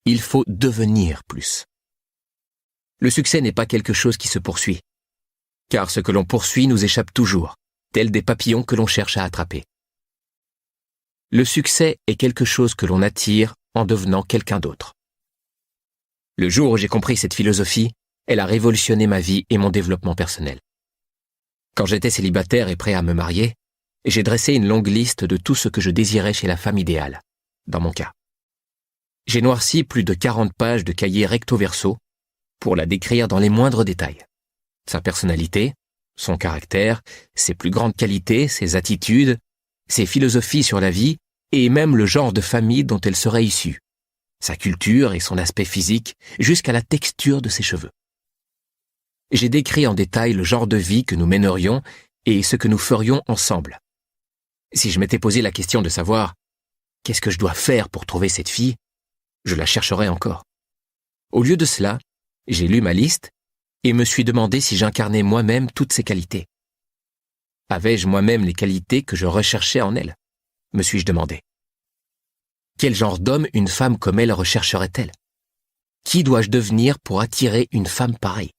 Speaker 1: il faut devenir plus. Le succès n'est pas quelque chose qui se poursuit. car ce que l'on poursuit nous échappe toujours, tels des papillons que l'on cherche à attraper. Le succès est quelque chose que l'on attire en devenant quelqu'un d'autre. Le jour où j'ai compris cette philosophie, elle a révolutionné ma vie et mon développement personnel. Quand j'étais célibataire et prêt à me marier, j'ai dressé une longue liste de tout ce que je désirais chez la femme idéale, dans mon cas. J'ai noirci plus de 40 pages de cahier recto-verso pour la décrire dans les moindres détails. Sa personnalité, son caractère, ses plus grandes qualités, ses attitudes, ses philosophies sur la vie et même le genre de famille dont elle serait issue, sa culture et son aspect physique jusqu'à la texture de ses cheveux. J'ai décrit en détail le genre de vie que nous mènerions et ce que nous ferions ensemble. Si je m'étais posé la question de savoir « qu'est-ce que je dois faire pour trouver cette fille ?», je la chercherais encore. Au lieu de cela, j'ai lu ma liste et me suis demandé si j'incarnais moi-même toutes ces qualités. Avais-je moi-même les qualités que je recherchais en elle ? Me suis-je demandé. Quel genre d'homme une femme comme elle rechercherait-elle ? Qui dois-je devenir pour attirer une femme pareille ?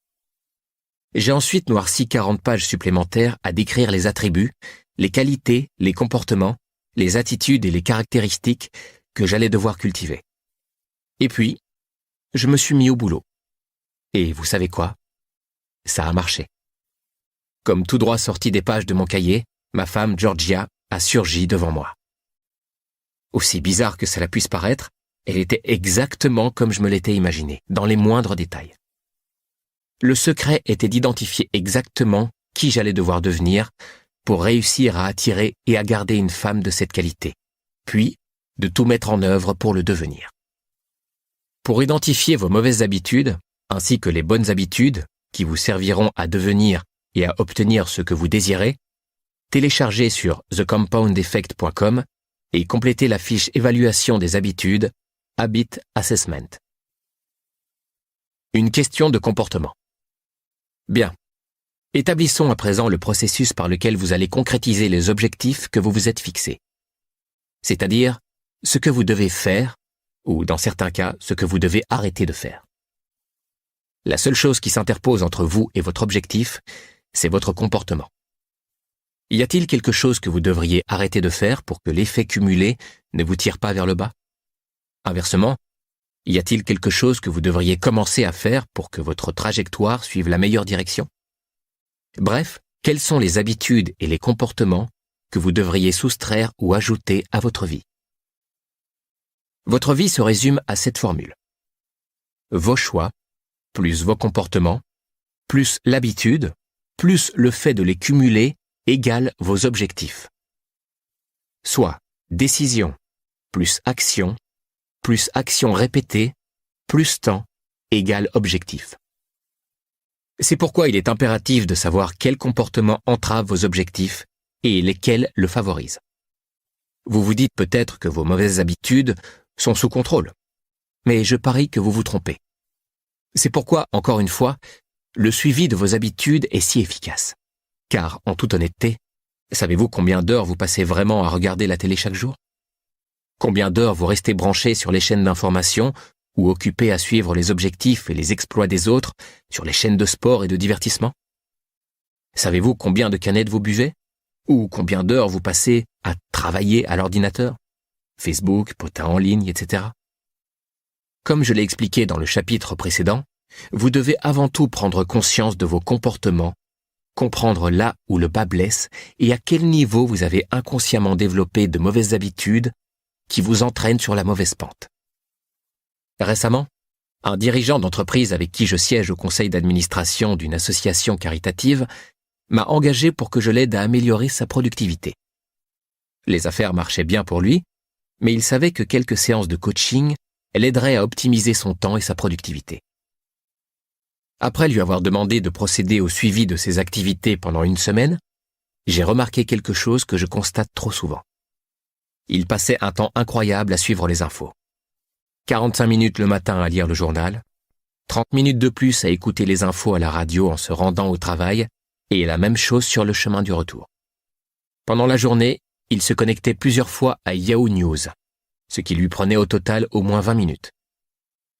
Speaker 1: J'ai ensuite noirci 40 pages supplémentaires à décrire les attributs, les qualités, les comportements, les attitudes et les caractéristiques que j'allais devoir cultiver. Et puis, je me suis mis au boulot. Et vous savez quoi ? Ça a marché. Comme tout droit sorti des pages de mon cahier, ma femme Georgia a surgi devant moi. Aussi bizarre que cela puisse paraître, elle était exactement comme je me l'étais imaginé, dans les moindres détails. Le secret était d'identifier exactement qui j'allais devoir devenir pour réussir à attirer et à garder une femme de cette qualité, puis de tout mettre en œuvre pour le devenir. Pour identifier vos mauvaises habitudes, ainsi que les bonnes habitudes qui vous serviront à devenir et à obtenir ce que vous désirez, téléchargez sur thecompoundeffect.com et complétez la fiche évaluation des habitudes Habit Assessment. Une question de comportement. Bien. Établissons à présent le processus par lequel vous allez concrétiser les objectifs que vous vous êtes fixés. C'est-à-dire ce que vous devez faire, ou dans certains cas, ce que vous devez arrêter de faire. La seule chose qui s'interpose entre vous et votre objectif, c'est votre comportement. Y a-t-il quelque chose que vous devriez arrêter de faire pour que l'effet cumulé ne vous tire pas vers le bas ? Inversement, y a-t-il quelque chose que vous devriez commencer à faire pour que votre trajectoire suive la meilleure direction ? Bref, quelles sont les habitudes et les comportements que vous devriez soustraire ou ajouter à votre vie ? Votre vie se résume à cette formule. Vos choix, plus vos comportements, plus l'habitude, plus le fait de les cumuler, égale vos objectifs. Soit décision, plus action répétée, plus temps, égale objectif. C'est pourquoi il est impératif de savoir quels comportements entravent vos objectifs et lesquels le favorisent. Vous vous dites peut-être que vos mauvaises habitudes sont sous contrôle, mais je parie que vous vous trompez. C'est pourquoi, encore une fois, le suivi de vos habitudes est si efficace. Car, en toute honnêteté, savez-vous combien d'heures vous passez vraiment à regarder la télé chaque jour ? Combien d'heures vous restez branché sur les chaînes d'information ou occupé à suivre les objectifs et les exploits des autres sur les chaînes de sport et de divertissement ? Savez-vous combien de canettes vous buvez ? Ou combien d'heures vous passez à travailler à l'ordinateur ? Facebook, potins en ligne, etc. Comme je l'ai expliqué dans le chapitre précédent, vous devez avant tout prendre conscience de vos comportements, comprendre là où le bas blesse et à quel niveau vous avez inconsciemment développé de mauvaises habitudes qui vous entraînent sur la mauvaise pente. Récemment, un dirigeant d'entreprise avec qui je siège au conseil d'administration d'une association caritative m'a engagé pour que je l'aide à améliorer sa productivité. Les affaires marchaient bien pour lui, mais il savait que quelques séances de coaching l'aideraient à optimiser son temps et sa productivité. Après lui avoir demandé de procéder au suivi de ses activités pendant une semaine, j'ai remarqué quelque chose que je constate trop souvent. Il passait un temps incroyable à suivre les infos. 45 minutes le matin à lire le journal, 30 minutes de plus à écouter les infos à la radio en se rendant au travail, et la même chose sur le chemin du retour. Pendant la journée, il se connectait plusieurs fois à Yahoo News, ce qui lui prenait au total au moins 20 minutes.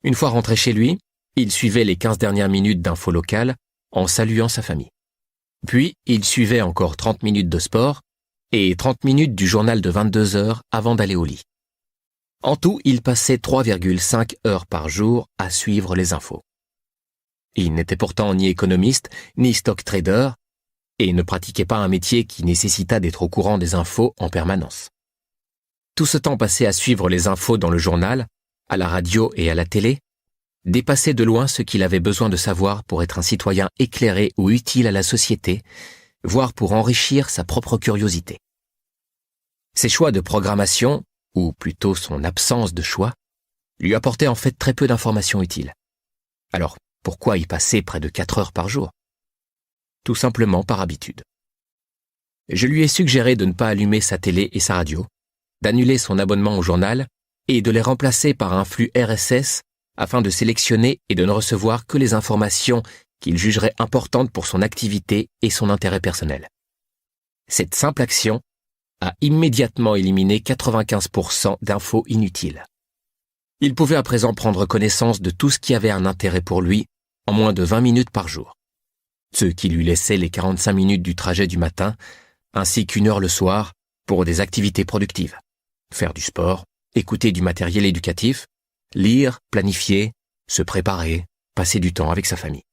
Speaker 1: Une fois rentré chez lui, il suivait les 15 dernières minutes d'infos locales en saluant sa famille. Puis, il suivait encore 30 minutes de sport et 30 minutes du journal de 22 heures avant d'aller au lit. En tout, il passait 3,5 heures par jour à suivre les infos. Il n'était pourtant ni économiste, ni stock trader, et ne pratiquait pas un métier qui nécessita d'être au courant des infos en permanence. Tout ce temps passé à suivre les infos dans le journal, à la radio et à la télé, dépassait de loin ce qu'il avait besoin de savoir pour être un citoyen éclairé ou utile à la société, voire pour enrichir sa propre curiosité. Ses choix de programmation, ou plutôt son absence de choix, lui apportaient en fait très peu d'informations utiles. Alors, pourquoi y passer près de 4 heures par jour? Tout simplement par habitude. Je lui ai suggéré de ne pas allumer sa télé et sa radio, d'annuler son abonnement au journal et de les remplacer par un flux RSS afin de sélectionner et de ne recevoir que les informations qu'il jugerait importantes pour son activité et son intérêt personnel. Cette simple action a immédiatement éliminé 95% d'infos inutiles. Il pouvait à présent prendre connaissance de tout ce qui avait un intérêt pour lui en moins de 20 minutes par jour. Ce qui lui laissait les 45 minutes du trajet du matin, ainsi qu'1 heure le soir pour des activités productives. Faire du sport, écouter du matériel éducatif, lire, planifier, se préparer, passer du temps avec sa famille.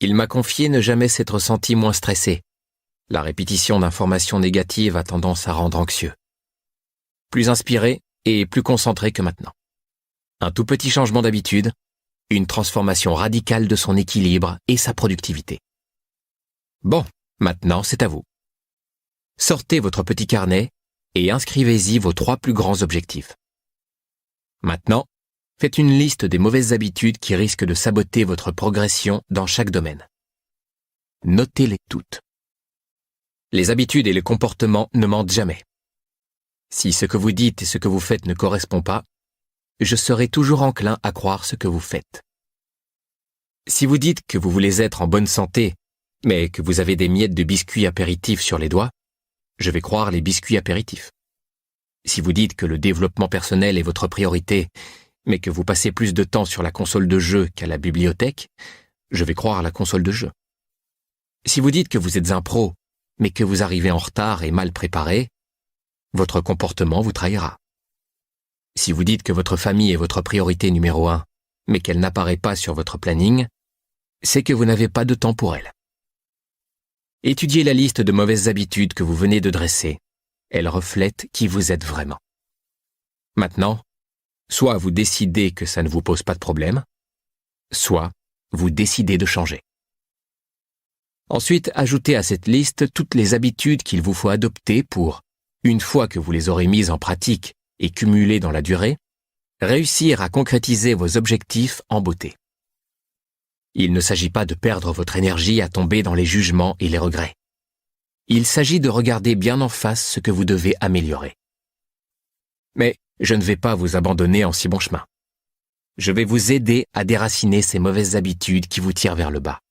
Speaker 1: Il m'a confié ne jamais s'être senti moins stressé. La répétition d'informations négatives a tendance à rendre anxieux. Plus inspiré et plus concentré que maintenant. Un tout petit changement d'habitude, une transformation radicale de son équilibre et sa productivité. Bon, maintenant c'est à vous. Sortez votre petit carnet et inscrivez-y vos 3 plus grands objectifs. Maintenant, faites une liste des mauvaises habitudes qui risquent de saboter votre progression dans chaque domaine. Notez-les toutes. Les habitudes et les comportements ne mentent jamais. Si ce que vous dites et ce que vous faites ne correspond pas, je serai toujours enclin à croire ce que vous faites. Si vous dites que vous voulez être en bonne santé, mais que vous avez des miettes de biscuits apéritifs sur les doigts, je vais croire les biscuits apéritifs. Si vous dites que le développement personnel est votre priorité, mais que vous passez plus de temps sur la console de jeu qu'à la bibliothèque, je vais croire la console de jeu. Si vous dites que vous êtes un pro, mais que vous arrivez en retard et mal préparé, votre comportement vous trahira. Si vous dites que votre famille est votre priorité numéro 1, mais qu'elle n'apparaît pas sur votre planning, c'est que vous n'avez pas de temps pour elle. Étudiez la liste de mauvaises habitudes que vous venez de dresser. Elle reflète qui vous êtes vraiment. Maintenant, soit vous décidez que ça ne vous pose pas de problème, soit vous décidez de changer. Ensuite, ajoutez à cette liste toutes les habitudes qu'il vous faut adopter pour, une fois que vous les aurez mises en pratique et cumulées dans la durée, réussir à concrétiser vos objectifs en beauté. Il ne s'agit pas de perdre votre énergie à tomber dans les jugements et les regrets. Il s'agit de regarder bien en face ce que vous devez améliorer. Mais je ne vais pas vous abandonner en si bon chemin. Je vais vous aider à déraciner ces mauvaises habitudes qui vous tirent vers le bas,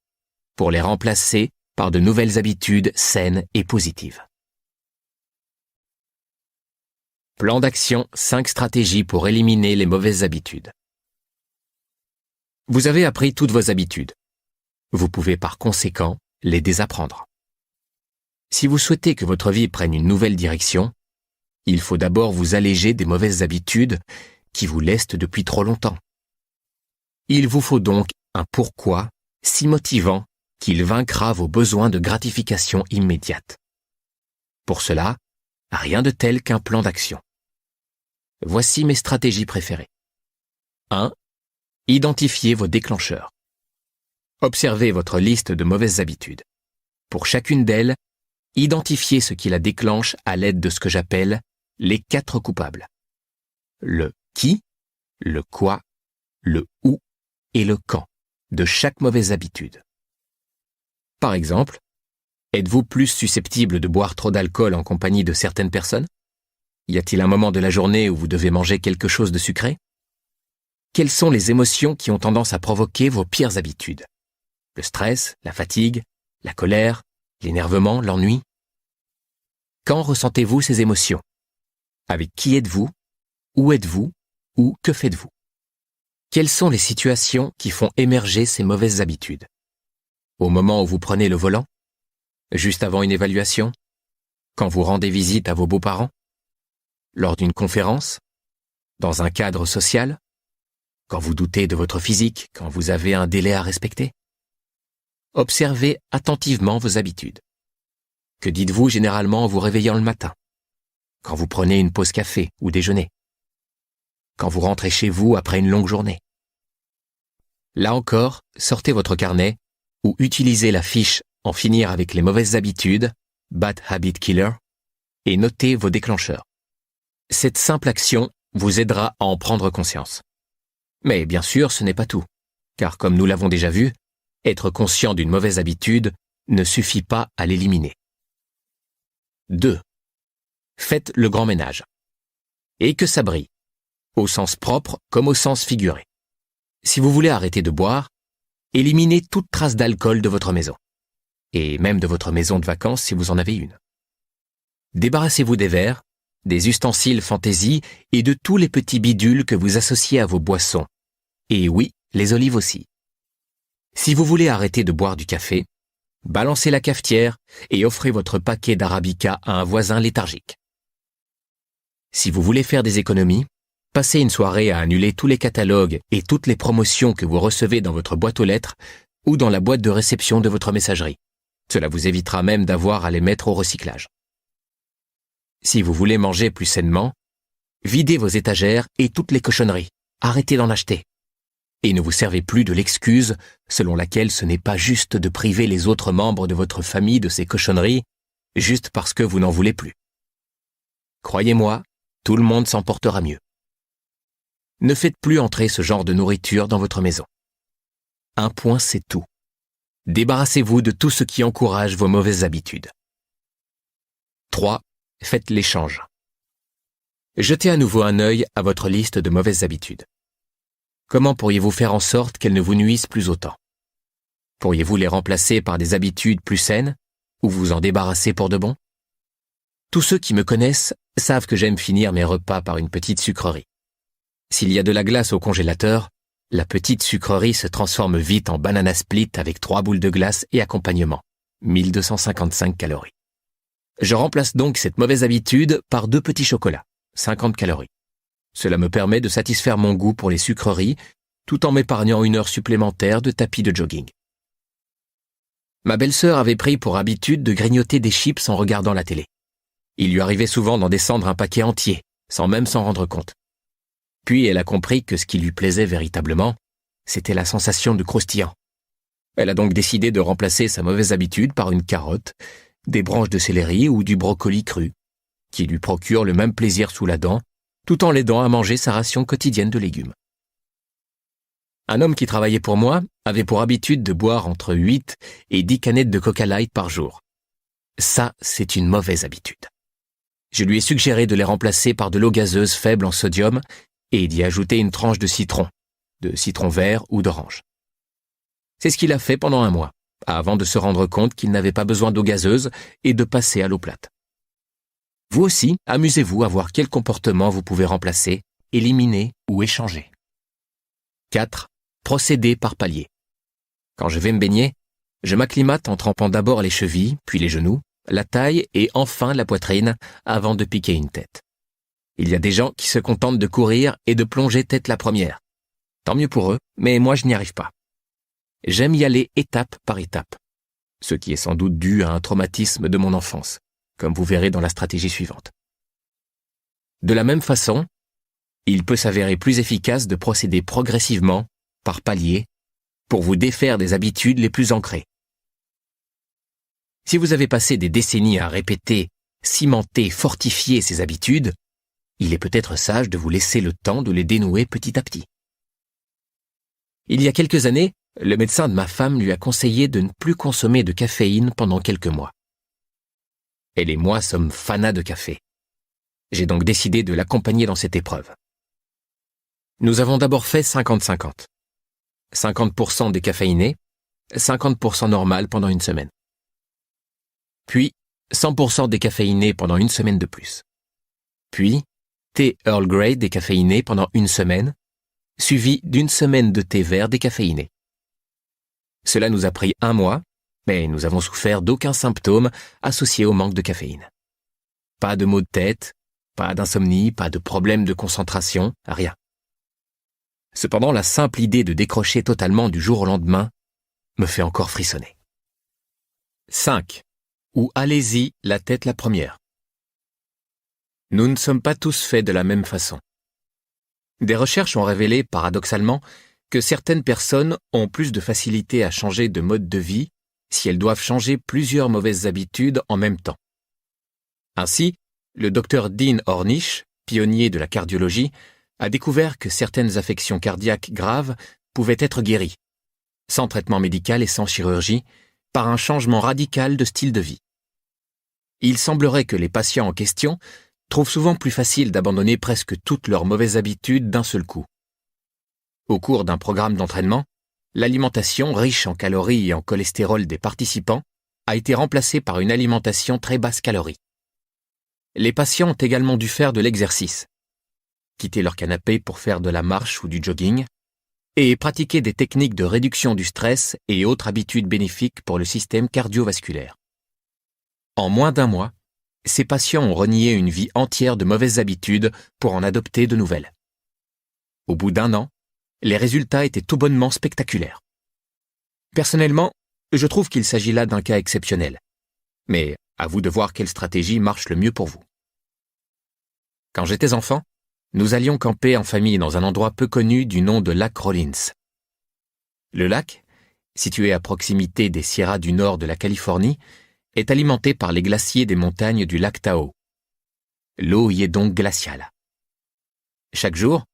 Speaker 1: pour les remplacer par de nouvelles habitudes saines et positives. Plan d'action, 5 stratégies pour éliminer les mauvaises habitudes. Vous avez appris toutes vos habitudes. Vous pouvez par conséquent les désapprendre. Si vous souhaitez que votre vie prenne une nouvelle direction, il faut d'abord vous alléger des mauvaises habitudes qui vous lestent depuis trop longtemps. Il vous faut donc un pourquoi si motivant qu'il vaincra vos besoins de gratification immédiate. Pour cela, rien de tel qu'un plan d'action. Voici mes stratégies préférées. 1. Identifiez vos déclencheurs. Observez votre liste de mauvaises habitudes. Pour chacune d'elles, identifiez ce qui la déclenche à l'aide de ce que j'appelle les 4 coupables. Le qui, le quoi, le où et le quand de chaque mauvaise habitude. Par exemple, êtes-vous plus susceptible de boire trop d'alcool en compagnie de certaines personnes? Y a-t-il un moment de la journée où vous devez manger quelque chose de sucré? Quelles sont les émotions qui ont tendance à provoquer vos pires habitudes? Le stress, la fatigue, la colère, l'énervement, l'ennui? Quand ressentez-vous ces émotions? Avec qui êtes-vous? Où êtes-vous? Ou que faites-vous? Quelles sont les situations qui font émerger ces mauvaises habitudes? Au moment où vous prenez le volant? juste avant une évaluation, quand vous rendez visite à vos beaux-parents, lors d'une conférence, dans un cadre social, quand vous doutez de votre physique, quand vous avez un délai à respecter. Observez attentivement vos habitudes. Que dites-vous généralement en vous réveillant le matin? Quand vous prenez une pause café ou déjeuner? Quand vous rentrez chez vous après une longue journée? Là encore, sortez votre carnet ou utilisez la fiche « En finir avec les mauvaises habitudes » Bad Habit Killer et notez vos déclencheurs. Cette simple action vous aidera à en prendre conscience. Mais bien sûr, ce n'est pas tout, car comme nous l'avons déjà vu, être conscient d'une mauvaise habitude ne suffit pas à l'éliminer. 2. Faites le grand ménage. Et que ça brille, au sens propre comme au sens figuré. Si vous voulez arrêter de boire, éliminez toute trace d'alcool de votre maison. Et même de votre maison de vacances si vous en avez une. Débarrassez-vous des verres, des ustensiles fantaisie et de tous les petits bidules que vous associez à vos boissons. Et oui, les olives aussi. Si vous voulez arrêter de boire du café, balancez la cafetière et offrez votre paquet d'arabica à un voisin léthargique. Si vous voulez faire des économies, passez une soirée à annuler tous les catalogues et toutes les promotions que vous recevez dans votre boîte aux lettres ou dans la boîte de réception de votre messagerie. Cela vous évitera même d'avoir à les mettre au recyclage. Si vous voulez manger plus sainement, videz vos étagères et toutes les cochonneries. Arrêtez d'en acheter. Et ne vous servez plus de l'excuse selon laquelle ce n'est pas juste de priver les autres membres de votre famille de ces cochonneries juste parce que vous n'en voulez plus. Croyez-moi, tout le monde s'en portera mieux. Ne faites plus entrer ce genre de nourriture dans votre maison. Un point, c'est tout. Débarrassez-vous de tout ce qui encourage vos mauvaises habitudes. 3. Faites l'échange. Jetez à nouveau un œil à votre liste de mauvaises habitudes. Comment pourriez-vous faire en sorte qu'elles ne vous nuisent plus autant? Pourriez-vous les remplacer par des habitudes plus saines ou vous en débarrasser pour de bon? Tous ceux qui me connaissent savent que j'aime finir mes repas par une petite sucrerie. S'il y a de la glace au congélateur, la petite sucrerie se transforme vite en banana split avec 3 boules de glace et accompagnement. 1255 calories. Je remplace donc cette mauvaise habitude par 2 petits chocolats, 50 calories. Cela me permet de satisfaire mon goût pour les sucreries, tout en m'épargnant 1 heure supplémentaire de tapis de jogging. Ma belle-sœur avait pris pour habitude de grignoter des chips en regardant la télé. Il lui arrivait souvent d'en descendre un paquet entier, sans même s'en rendre compte. Puis elle a compris que ce qui lui plaisait véritablement, c'était la sensation de croustillant. Elle a donc décidé de remplacer sa mauvaise habitude par une carotte, des branches de céleri ou du brocoli cru, qui lui procurent le même plaisir sous la dent, tout en l'aidant à manger sa ration quotidienne de légumes. Un homme qui travaillait pour moi avait pour habitude de boire entre 8 et 10 canettes de Coca Light par jour. Ça, c'est une mauvaise habitude. Je lui ai suggéré de les remplacer par de l'eau gazeuse faible en sodium et d'y ajouter une tranche de citron vert ou d'orange. C'est ce qu'il a fait pendant 1 mois, avant de se rendre compte qu'il n'avait pas besoin d'eau gazeuse et de passer à l'eau plate. Vous aussi, amusez-vous à voir quel comportement vous pouvez remplacer, éliminer ou échanger. 4. Procéder par paliers. Quand je vais me baigner, je m'acclimate en trempant d'abord les chevilles, puis les genoux, la taille et enfin la poitrine avant de piquer une tête. Il y a des gens qui se contentent de courir et de plonger tête la première. Tant mieux pour eux, mais moi je n'y arrive pas. J'aime y aller étape par étape, ce qui est sans doute dû à un traumatisme de mon enfance, comme vous verrez dans la stratégie suivante. De la même façon, il peut s'avérer plus efficace de procéder progressivement, par paliers, pour vous défaire des habitudes les plus ancrées. Si vous avez passé des décennies à répéter, cimenter, fortifier ces habitudes, il est peut-être sage de vous laisser le temps de les dénouer petit à petit. Il y a quelques années, le médecin de ma femme lui a conseillé de ne plus consommer de caféine pendant quelques mois. Elle et moi sommes fanas de café. J'ai donc décidé de l'accompagner dans cette épreuve. Nous avons d'abord fait 50-50. 50% décaféiné, 50% normal pendant 1 semaine. Puis, 100% décaféiné pendant 1 semaine de plus. Puis, thé Earl Grey décaféiné pendant 1 semaine, suivi d'1 semaine de thé vert décaféiné. Cela nous a pris 1 mois, mais nous avons souffert d'aucun symptôme associé au manque de caféine. Pas de maux de tête, pas d'insomnie, pas de problème de concentration, rien. Cependant, la simple idée de décrocher totalement du jour au lendemain me fait encore frissonner. 5. Ou allez-y, la tête la première. Nous ne sommes pas tous faits de la même façon. Des recherches ont révélé, paradoxalement, que certaines personnes ont plus de facilité à changer de mode de vie si elles doivent changer plusieurs mauvaises habitudes en même temps. Ainsi, le docteur Dean Ornish, pionnier de la cardiologie, a découvert que certaines affections cardiaques graves pouvaient être guéries, sans traitement médical et sans chirurgie, par un changement radical de style de vie. Il semblerait que les patients en question trouvent souvent plus facile d'abandonner presque toutes leurs mauvaises habitudes d'un seul coup. Au cours d'un programme d'entraînement, l'alimentation riche en calories et en cholestérol des participants a été remplacée par une alimentation très basse calorie. Les patients ont également dû faire de l'exercice, quitter leur canapé pour faire de la marche ou du jogging, et pratiquer des techniques de réduction du stress et autres habitudes bénéfiques pour le système cardiovasculaire. En moins d'1 mois, ces patients ont renié une vie entière de mauvaises habitudes pour en adopter de nouvelles. Au bout d'1 an, les résultats étaient tout bonnement spectaculaires. Personnellement, je trouve qu'il s'agit là d'un cas exceptionnel. Mais à vous de voir quelle stratégie marche le mieux pour vous. Quand j'étais enfant, nous allions camper en famille dans un endroit peu connu du nom de lac Rollins. Le lac, situé à proximité des Sierras du nord de la Californie, est alimenté par les glaciers des montagnes du lac Tahoe. L'eau y est donc glaciale. Chaque jour,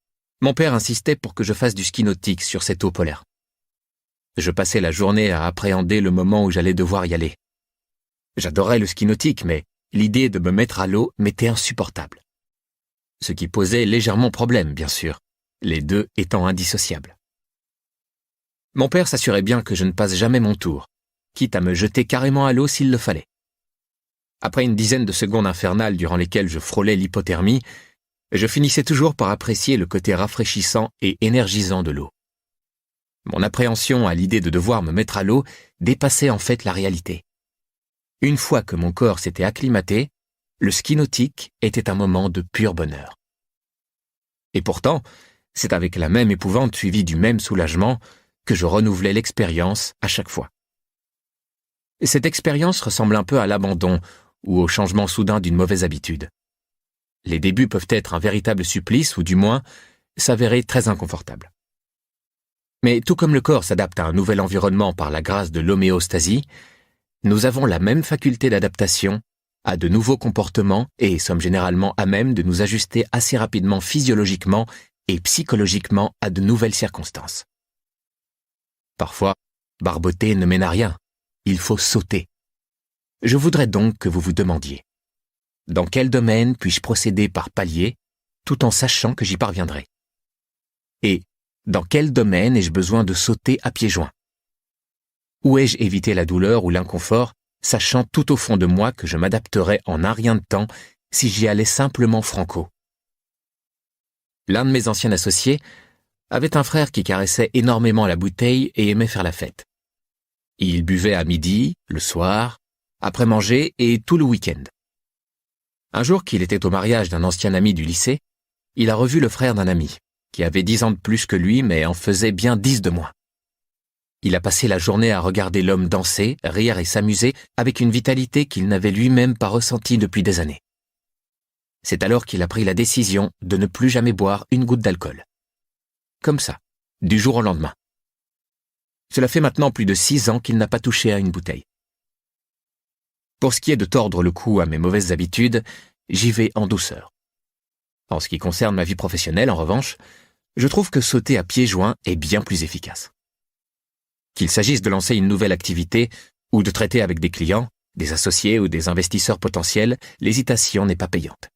Speaker 1: mon père insistait pour que je fasse du ski nautique sur cette eau polaire. Je passais la journée à appréhender le moment où j'allais devoir y aller. J'adorais le ski nautique, mais l'idée de me mettre à l'eau m'était insupportable. Ce qui posait légèrement problème, bien sûr, les deux étant indissociables. Mon père s'assurait bien que je ne passe jamais mon tour, quitte à me jeter carrément à l'eau s'il le fallait. Après une dizaine de secondes infernales durant lesquelles je frôlais l'hypothermie, je finissais toujours par apprécier le côté rafraîchissant et énergisant de l'eau. Mon appréhension à l'idée de devoir me mettre à l'eau dépassait en fait la réalité. Une fois que mon corps s'était acclimaté, le ski nautique était un moment de pur bonheur. Et pourtant, c'est avec la même épouvante suivie du même soulagement que je renouvelais l'expérience à chaque fois. Cette expérience ressemble un peu à l'abandon ou au changement soudain d'une mauvaise habitude. Les débuts peuvent être un véritable supplice ou du moins s'avérer très inconfortables. Mais tout comme le corps s'adapte à un nouvel environnement par la grâce de l'homéostasie, nous avons la même faculté d'adaptation à de nouveaux comportements et sommes généralement à même de nous ajuster assez rapidement physiologiquement et psychologiquement à de nouvelles circonstances. Parfois, barboter ne mène à rien, il faut sauter. Je voudrais donc que vous vous demandiez: dans quel domaine puis-je procéder par paliers, tout en sachant que j'y parviendrai? Et dans quel domaine ai-je besoin de sauter à pieds joints? Où ai-je évité la douleur ou l'inconfort, sachant tout au fond de moi que je m'adapterais en un rien de temps si j'y allais simplement franco? L'un de mes anciens associés avait un frère qui caressait énormément la bouteille et aimait faire la fête. Il buvait à midi, le soir, après manger et tout le week-end. Un jour qu'il était au mariage d'un ancien ami du lycée, il a revu le frère d'un ami, qui avait 10 ans de plus que lui mais en faisait bien 10 de moins. Il a passé la journée à regarder l'homme danser, rire et s'amuser avec une vitalité qu'il n'avait lui-même pas ressentie depuis des années. C'est alors qu'il a pris la décision de ne plus jamais boire une goutte d'alcool. Comme ça, du jour au lendemain. Cela fait maintenant plus de 6 ans qu'il n'a pas touché à une bouteille. Pour ce qui est de tordre le cou à mes mauvaises habitudes, j'y vais en douceur. En ce qui concerne ma vie professionnelle, en revanche, je trouve que sauter à pieds joints est bien plus efficace. Qu'il s'agisse de lancer une nouvelle activité ou de traiter avec des clients, des associés ou des investisseurs potentiels, l'hésitation n'est pas payante.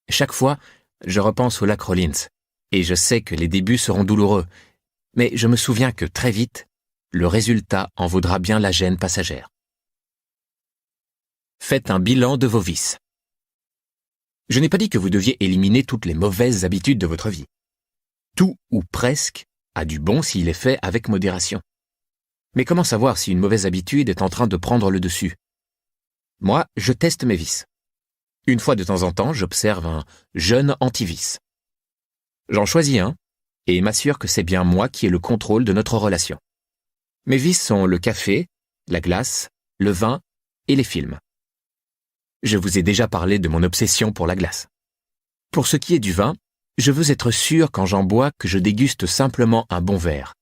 Speaker 1: Chaque fois, je repense au lac Rollins, et je sais que les débuts seront douloureux, mais je me souviens que très vite, le résultat en vaudra bien la gêne passagère. Faites un bilan de vos vices. Je n'ai pas dit que vous deviez éliminer toutes les mauvaises habitudes de votre vie. Tout ou presque a du bon s'il est fait avec modération. Mais comment savoir si une mauvaise habitude est en train de prendre le dessus? Moi, je teste mes vices. Une fois de temps en temps, j'observe un jeune anti-vice. J'en choisis un et m'assure que c'est bien moi qui ai le contrôle de notre relation. Mes vices sont le café, la glace, le vin et les films. Je vous ai déjà parlé de mon obsession pour la glace. Pour ce qui est du vin, je veux être sûr quand j'en bois que je déguste simplement un bon verre,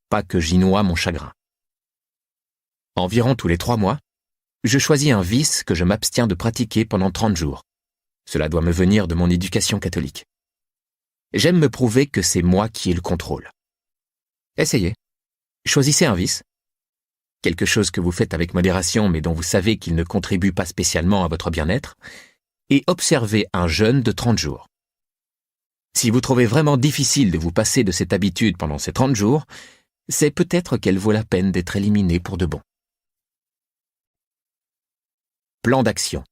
Speaker 1: pas que j'y noie mon chagrin. Environ tous les 3 mois, je choisis un vice que je m'abstiens de pratiquer pendant 30 jours. Cela doit me venir de mon éducation catholique. J'aime me prouver que c'est moi qui ai le contrôle. Essayez. Choisissez un vice. Quelque chose que vous faites avec modération mais dont vous savez qu'il ne contribue pas spécialement à votre bien-être, et observez un jeûne de 30 jours. Si vous trouvez vraiment difficile de vous passer de cette habitude pendant ces 30 jours, c'est peut-être qu'elle vaut la peine d'être éliminée pour de bon. Plan d'action.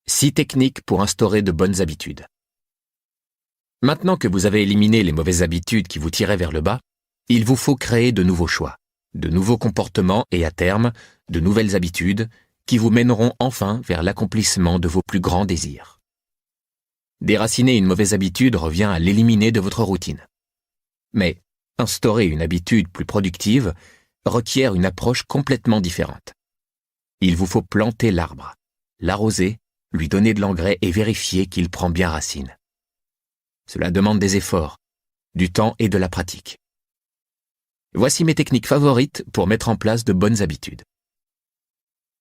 Speaker 1: 6 techniques pour instaurer de bonnes habitudes. Maintenant que vous avez éliminé les mauvaises habitudes qui vous tiraient vers le bas, il vous faut créer de nouveaux choix, de nouveaux comportements et à terme, de nouvelles habitudes qui vous mèneront enfin vers l'accomplissement de vos plus grands désirs. Déraciner une mauvaise habitude revient à l'éliminer de votre routine. Mais instaurer une habitude plus productive requiert une approche complètement différente. Il vous faut planter l'arbre, l'arroser, lui donner de l'engrais et vérifier qu'il prend bien racine. Cela demande des efforts, du temps et de la pratique. Voici mes techniques favorites pour mettre en place de bonnes habitudes.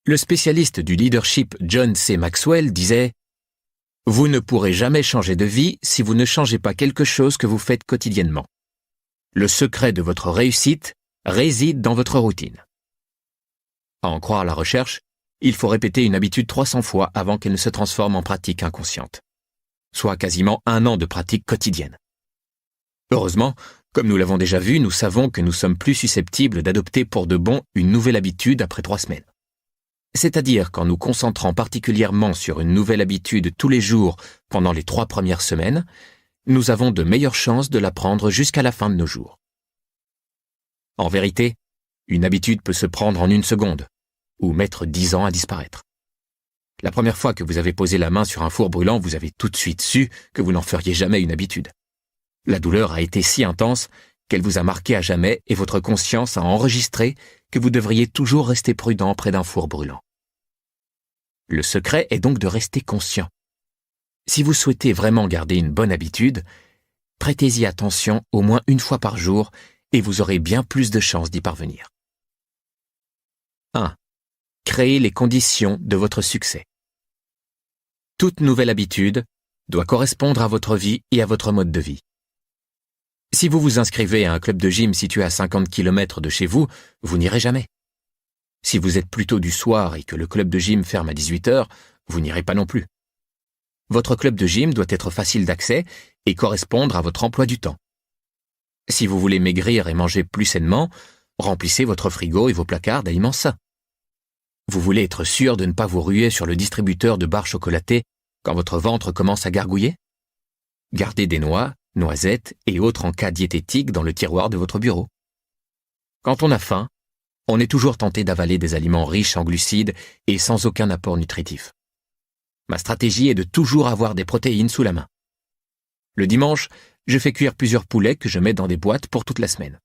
Speaker 1: Le spécialiste du leadership John C. Maxwell disait « Vous ne pourrez jamais changer de vie si vous ne changez pas quelque chose que vous faites quotidiennement. Le secret de votre réussite réside dans votre routine. » À en croire la recherche, il faut répéter une habitude 300 fois avant qu'elle ne se transforme en pratique inconsciente, soit quasiment 1 an de pratique quotidienne. Heureusement, comme nous l'avons déjà vu, nous savons que nous sommes plus susceptibles d'adopter pour de bon une nouvelle habitude après 3 semaines. C'est-à-dire qu'en nous concentrant particulièrement sur une nouvelle habitude tous les jours pendant les 3 premières semaines, nous avons de meilleures chances de l'apprendre jusqu'à la fin de nos jours. En vérité, une habitude peut se prendre en 1 seconde, ou mettre 10 ans à disparaître. La première fois que vous avez posé la main sur un four brûlant, vous avez tout de suite su que vous n'en feriez jamais une habitude. La douleur a été si intense qu'elle vous a marqué à jamais et votre conscience a enregistré que vous devriez toujours rester prudent près d'un four brûlant. Le secret est donc de rester conscient. Si vous souhaitez vraiment garder une bonne habitude, prêtez-y attention au moins 1 fois par jour et vous aurez bien plus de chances d'y parvenir. 1. Créez les conditions de votre succès. Toute nouvelle habitude doit correspondre à votre vie et à votre mode de vie. Si vous vous inscrivez à un club de gym situé à 50 km de chez vous, vous n'irez jamais. Si vous êtes plutôt du soir et que le club de gym ferme à 18 heures, vous n'irez pas non plus. Votre club de gym doit être facile d'accès et correspondre à votre emploi du temps. Si vous voulez maigrir et manger plus sainement, remplissez votre frigo et vos placards d'aliments sains. Vous voulez être sûr de ne pas vous ruer sur le distributeur de barres chocolatées quand votre ventre commence à gargouiller? Gardez des noix, noisettes et autres encas diététiques dans le tiroir de votre bureau. Quand on a faim, on est toujours tenté d'avaler des aliments riches en glucides et sans aucun apport nutritif. Ma stratégie est de toujours avoir des protéines sous la main. Le dimanche, je fais cuire plusieurs poulets que je mets dans des boîtes pour toute la semaine.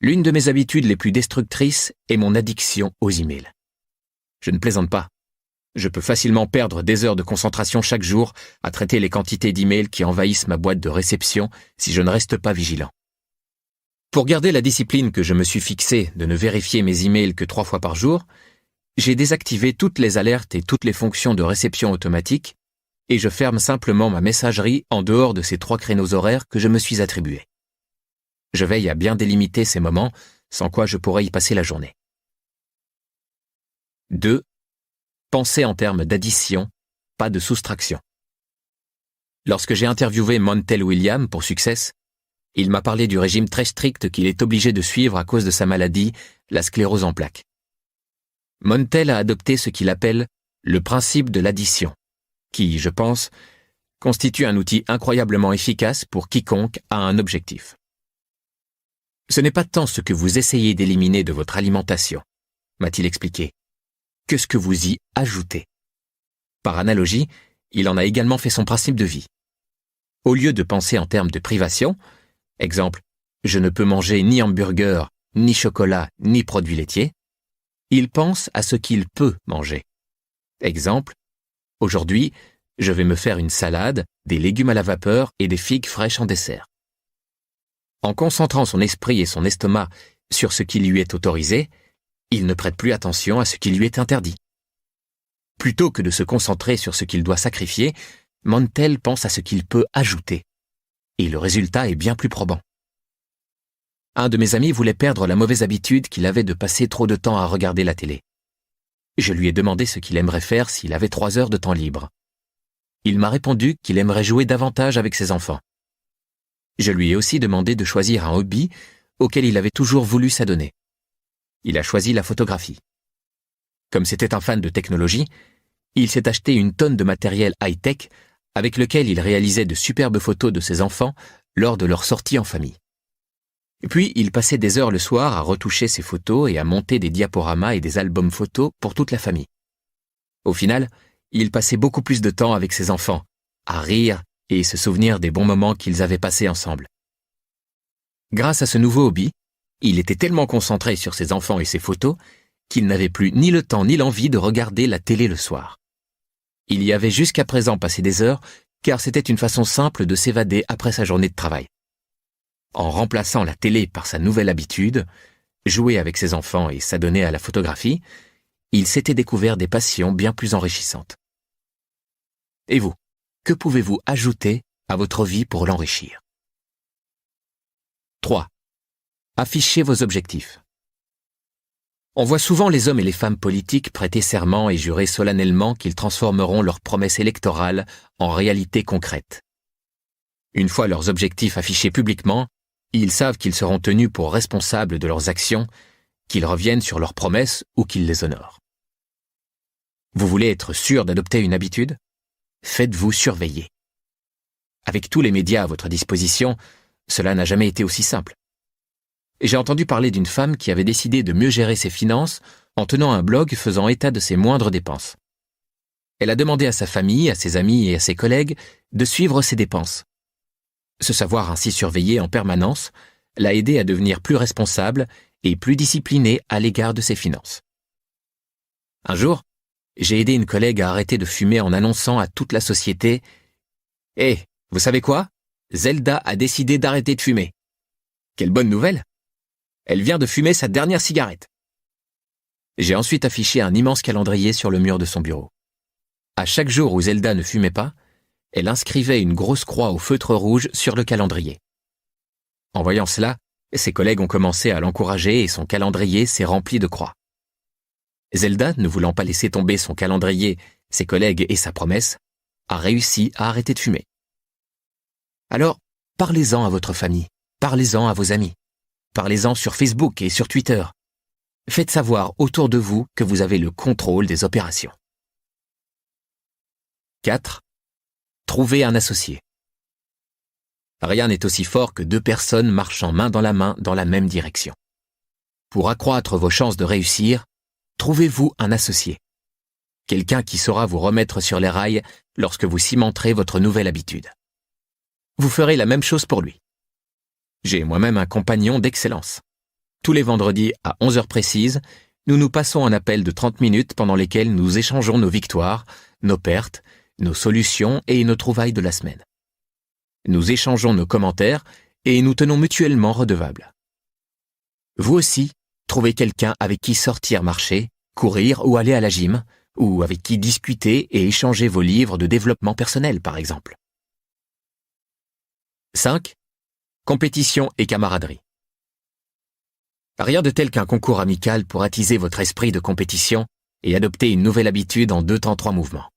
Speaker 1: L'une de mes habitudes les plus destructrices est mon addiction aux emails. Je ne plaisante pas. Je peux facilement perdre des heures de concentration chaque jour à traiter les quantités d'emails qui envahissent ma boîte de réception si je ne reste pas vigilant. Pour garder la discipline que je me suis fixée de ne vérifier mes emails que 3 fois par jour, j'ai désactivé toutes les alertes et toutes les fonctions de réception automatique et je ferme simplement ma messagerie en dehors de ces 3 créneaux horaires que je me suis attribués. Je veille à bien délimiter ces moments, sans quoi je pourrais y passer la journée. 2. Pensez en termes d'addition, pas de soustraction. Lorsque j'ai interviewé Montel Williams pour Success, il m'a parlé du régime très strict qu'il est obligé de suivre à cause de sa maladie, la sclérose en plaques. Montel a adopté ce qu'il appelle le principe de l'addition, qui, je pense, constitue un outil incroyablement efficace pour quiconque a un objectif. Ce n'est pas tant ce que vous essayez d'éliminer de votre alimentation, m'a-t-il expliqué, que ce que vous y ajoutez. Par analogie, il en a également fait son principe de vie. Au lieu de penser en termes de privation, exemple, je ne peux manger ni hamburger, ni chocolat, ni produits laitiers, il pense à ce qu'il peut manger. Exemple, aujourd'hui, je vais me faire une salade, des légumes à la vapeur et des figues fraîches en dessert. En concentrant son esprit et son estomac sur ce qui lui est autorisé, il ne prête plus attention à ce qui lui est interdit. Plutôt que de se concentrer sur ce qu'il doit sacrifier, Mantel pense à ce qu'il peut ajouter. Et le résultat est bien plus probant. Un de mes amis voulait perdre la mauvaise habitude qu'il avait de passer trop de temps à regarder la télé. Je lui ai demandé ce qu'il aimerait faire s'il avait 3 heures de temps libre. Il m'a répondu qu'il aimerait jouer davantage avec ses enfants. Je lui ai aussi demandé de choisir un hobby auquel il avait toujours voulu s'adonner. Il a choisi la photographie. Comme c'était un fan de technologie, il s'est acheté une tonne de matériel high-tech avec lequel il réalisait de superbes photos de ses enfants lors de leur sortie en famille. Et puis, il passait des heures le soir à retoucher ses photos et à monter des diaporamas et des albums photos pour toute la famille. Au final, il passait beaucoup plus de temps avec ses enfants, à rire et se souvenir des bons moments qu'ils avaient passés ensemble. Grâce à ce nouveau hobby, il était tellement concentré sur ses enfants et ses photos qu'il n'avait plus ni le temps ni l'envie de regarder la télé le soir. Il y avait jusqu'à présent passé des heures, car c'était une façon simple de s'évader après sa journée de travail. En remplaçant la télé par sa nouvelle habitude, jouer avec ses enfants et s'adonner à la photographie, il s'était découvert des passions bien plus enrichissantes. Et vous, que pouvez-vous ajouter à votre vie pour l'enrichir? 3. Affichez vos objectifs. On voit souvent les hommes et les femmes politiques prêter serment et jurer solennellement qu'ils transformeront leurs promesses électorales en réalité concrète. Une fois leurs objectifs affichés publiquement, ils savent qu'ils seront tenus pour responsables de leurs actions, qu'ils reviennent sur leurs promesses ou qu'ils les honorent. Vous voulez être sûr d'adopter une habitude? Faites-vous surveiller. Avec tous les médias à votre disposition, cela n'a jamais été aussi simple. J'ai entendu parler d'une femme qui avait décidé de mieux gérer ses finances en tenant un blog faisant état de ses moindres dépenses. Elle a demandé à sa famille, à ses amis et à ses collègues de suivre ses dépenses. Se savoir ainsi surveiller en permanence l'a aidé à devenir plus responsable et plus disciplinée à l'égard de ses finances. Un jour, j'ai aidé une collègue à arrêter de fumer en annonçant à toute la société « Hé, vous savez quoi? Zelda a décidé d'arrêter de fumer. Quelle bonne nouvelle! Elle vient de fumer sa dernière cigarette. » J'ai ensuite affiché un immense calendrier sur le mur de son bureau. À chaque jour où Zelda ne fumait pas, elle inscrivait une grosse croix au feutre rouge sur le calendrier. En voyant cela, ses collègues ont commencé à l'encourager et son calendrier s'est rempli de croix. Zelda, ne voulant pas laisser tomber son calendrier, ses collègues et sa promesse, a réussi à arrêter de fumer. Alors, parlez-en à votre famille, parlez-en à vos amis, parlez-en sur Facebook et sur Twitter. Faites savoir autour de vous que vous avez le contrôle des opérations. 4. Trouvez un associé. Rien n'est aussi fort que 2 personnes marchant main dans la même direction. Pour accroître vos chances de réussir, trouvez-vous un associé. Quelqu'un qui saura vous remettre sur les rails lorsque vous cimenterez votre nouvelle habitude. Vous ferez la même chose pour lui. J'ai moi-même un compagnon d'excellence. Tous les vendredis à 11h précises, nous nous passons un appel de 30 minutes pendant lesquels nous échangeons nos victoires, nos pertes, nos solutions et nos trouvailles de la semaine. Nous échangeons nos commentaires et nous tenons mutuellement redevables. Vous aussi, trouvez quelqu'un avec qui sortir marcher, courir ou aller à la gym, ou avec qui discuter et échanger vos livres de développement personnel, par exemple. 5. Compétition et camaraderie. Rien de tel qu'un concours amical pour attiser votre esprit de compétition et adopter une nouvelle habitude en 2 temps 3 mouvements.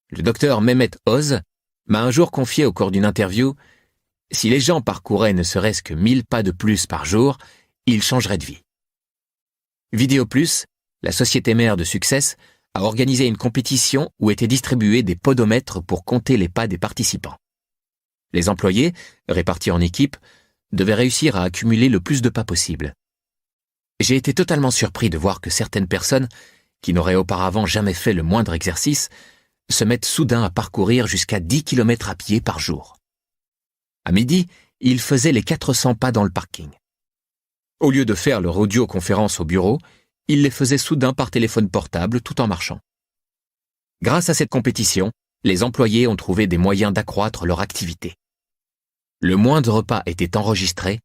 Speaker 1: Le docteur Mehmet Oz m'a un jour confié au cours d'une interview « Si les gens parcouraient ne serait-ce que 1000 pas de plus par jour, ils changeraient de vie. » Vidéo Plus, la société mère de Success, a organisé une compétition où étaient distribués des podomètres pour compter les pas des participants. Les employés, répartis en équipes, devait réussir à accumuler le plus de pas possible. J'ai été totalement surpris de voir que certaines personnes, qui n'auraient auparavant jamais fait le moindre exercice, se mettent soudain à parcourir jusqu'à 10 km à pied par jour. À midi, ils faisaient les 400 pas dans le parking. Au lieu de faire leur audioconférence au bureau, ils les faisaient soudain par téléphone portable tout en marchant. Grâce à cette compétition, les employés ont trouvé des moyens d'accroître leur activité. Le moindre pas était enregistré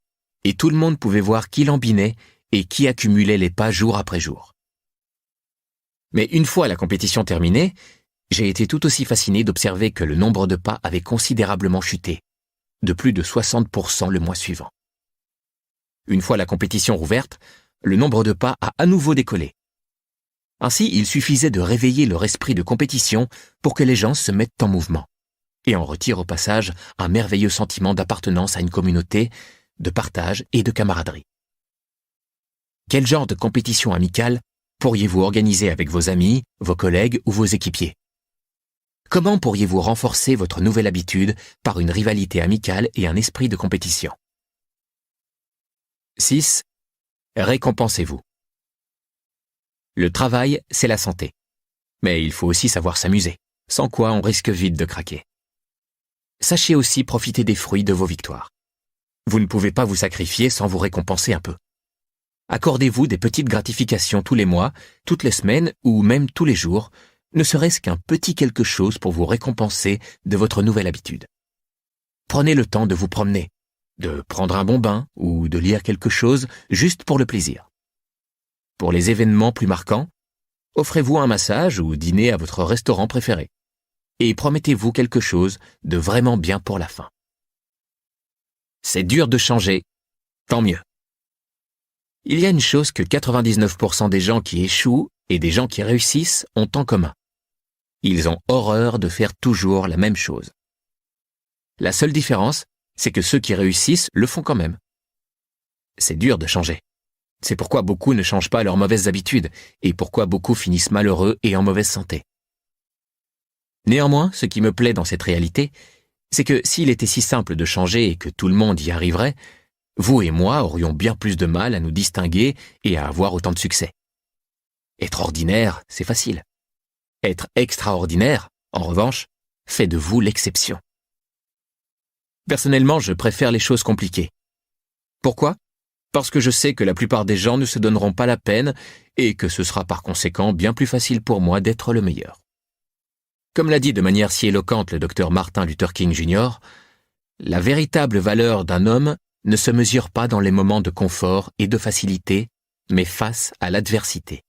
Speaker 1: et tout le monde pouvait voir qui lambinait et qui accumulait les pas jour après jour. Mais une fois la compétition terminée, j'ai été tout aussi fasciné d'observer que le nombre de pas avait considérablement chuté, de plus de 60% le mois suivant. Une fois la compétition rouverte, le nombre de pas a à nouveau décollé. Ainsi, il suffisait de réveiller leur esprit de compétition pour que les gens se mettent en mouvement et en retirent au passage un merveilleux sentiment d'appartenance à une communauté, de partage et de camaraderie. Quel genre de compétition amicale pourriez-vous organiser avec vos amis, vos collègues ou vos équipiers? Comment pourriez-vous renforcer votre nouvelle habitude par une rivalité amicale et un esprit de compétition? 6. Récompensez-vous. Le travail, c'est la santé. Mais il faut aussi savoir s'amuser, sans quoi on risque vite de craquer. Sachez aussi profiter des fruits de vos victoires. Vous ne pouvez pas vous sacrifier sans vous récompenser un peu. Accordez-vous des petites gratifications tous les mois, toutes les semaines ou même tous les jours, ne serait-ce qu'un petit quelque chose pour vous récompenser de votre nouvelle habitude. Prenez le temps de vous promener, de prendre un bon bain ou de lire quelque chose juste pour le plaisir. Pour les événements plus marquants, offrez-vous un massage ou dînez à votre restaurant préféré. Et promettez-vous quelque chose de vraiment bien pour la fin. C'est dur de changer, tant mieux. Il y a une chose que 99% des gens qui échouent et des gens qui réussissent ont en commun. Ils ont horreur de faire toujours la même chose. La seule différence, c'est que ceux qui réussissent le font quand même. C'est dur de changer. C'est pourquoi beaucoup ne changent pas leurs mauvaises habitudes et pourquoi beaucoup finissent malheureux et en mauvaise santé. Néanmoins, ce qui me plaît dans cette réalité, c'est que s'il était si simple de changer et que tout le monde y arriverait, vous et moi aurions bien plus de mal à nous distinguer et à avoir autant de succès. Être ordinaire, c'est facile. Être extraordinaire, en revanche, fait de vous l'exception. Personnellement, je préfère les choses compliquées. Pourquoi ? Parce que je sais que la plupart des gens ne se donneront pas la peine et que ce sera par conséquent bien plus facile pour moi d'être le meilleur. Comme l'a dit de manière si éloquente le Dr Martin Luther King Jr., la véritable valeur d'un homme ne se mesure pas dans les moments de confort et de facilité, mais face à l'adversité.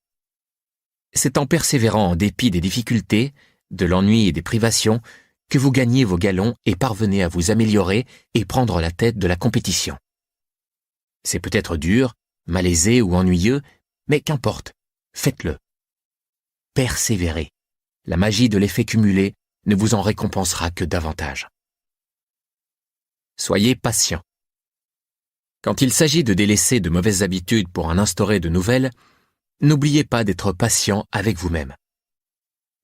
Speaker 1: C'est en persévérant en dépit des difficultés, de l'ennui et des privations que vous gagnez vos galons et parvenez à vous améliorer et prendre la tête de la compétition. C'est peut-être dur, malaisé ou ennuyeux, mais qu'importe, faites-le. Persévérez. La magie de l'effet cumulé ne vous en récompensera que davantage. Soyez patient. Quand il s'agit de délaisser de mauvaises habitudes pour en instaurer de nouvelles, n'oubliez pas d'être patient avec vous-même.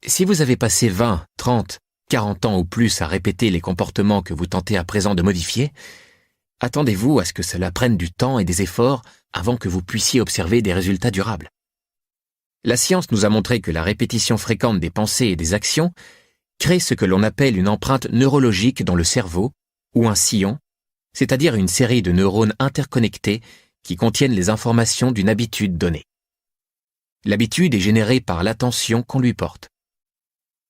Speaker 1: Si vous avez passé 20, 30, 40 ans ou plus à répéter les comportements que vous tentez à présent de modifier, attendez-vous à ce que cela prenne du temps et des efforts avant que vous puissiez observer des résultats durables. La science nous a montré que la répétition fréquente des pensées et des actions crée ce que l'on appelle une empreinte neurologique dans le cerveau, ou un sillon, c'est-à-dire une série de neurones interconnectés qui contiennent les informations d'une habitude donnée. L'habitude est générée par l'attention qu'on lui porte.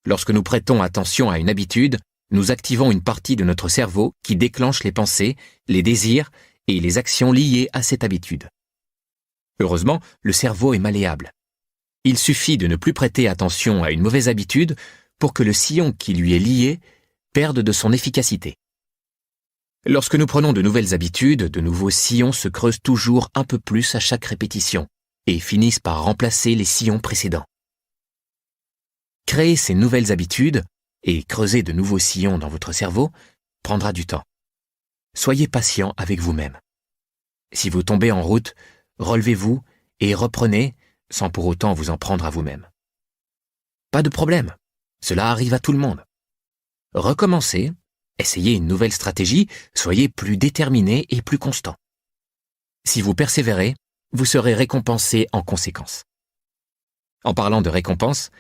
Speaker 1: Lorsque nous prêtons attention à une habitude, nous activons une partie de notre cerveau qui déclenche les pensées, les désirs et les actions liées à cette habitude. Heureusement, le cerveau est malléable. Il suffit de ne plus prêter attention à une mauvaise habitude pour que le sillon qui lui est lié perde de son efficacité. Lorsque nous prenons de nouvelles habitudes, de nouveaux sillons se creusent toujours un peu plus à chaque répétition et finissent par remplacer les sillons précédents. Créer ces nouvelles habitudes et creuser de nouveaux sillons dans votre cerveau prendra du temps. Soyez patient avec vous-même. Si vous tombez en route, relevez-vous et reprenez sans pour autant vous en prendre à vous-même. Pas de problème, cela arrive à tout le monde. Recommencez, Essayez une nouvelle stratégie, soyez plus déterminé et plus constant. Si vous persévérez, vous serez récompensé en conséquence. En parlant de récompense,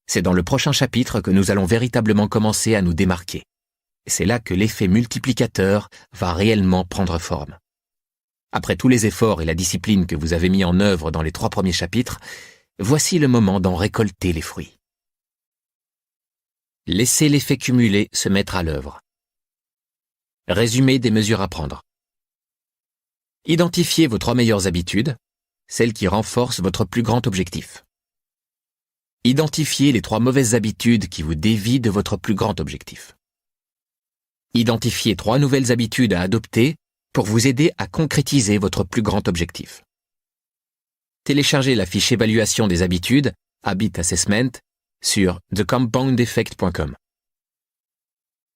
Speaker 1: c'est dans le prochain chapitre que nous allons véritablement commencer à nous démarquer. C'est là que l'effet multiplicateur va réellement prendre forme. Après tous les efforts et la discipline que vous avez mis en œuvre dans les 3 premiers chapitres, voici le moment d'en récolter les fruits. Laissez l'effet cumulé se mettre à l'œuvre. Résumé des mesures à prendre. Identifiez vos 3 meilleures habitudes, celles qui renforcent votre plus grand objectif. Identifiez les 3 mauvaises habitudes qui vous dévient de votre plus grand objectif. Identifiez 3 nouvelles habitudes à adopter pour vous aider à concrétiser votre plus grand objectif. Téléchargez la fiche évaluation des habitudes, Habit Assessment, sur thecompoundeffect.com.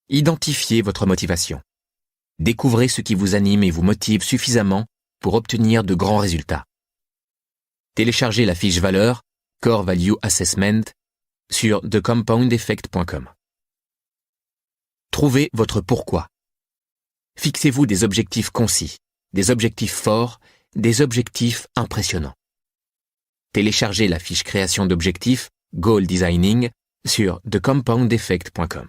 Speaker 1: Identifiez votre motivation. Découvrez ce qui vous anime et vous motive suffisamment pour obtenir de grands résultats. Téléchargez la fiche valeur, Core Value Assessment, sur thecompoundeffect.com. Trouvez votre pourquoi. Fixez-vous des objectifs concis, des objectifs forts, des objectifs impressionnants. Téléchargez la fiche création d'objectifs, Goal Designing, sur thecompoundeffect.com.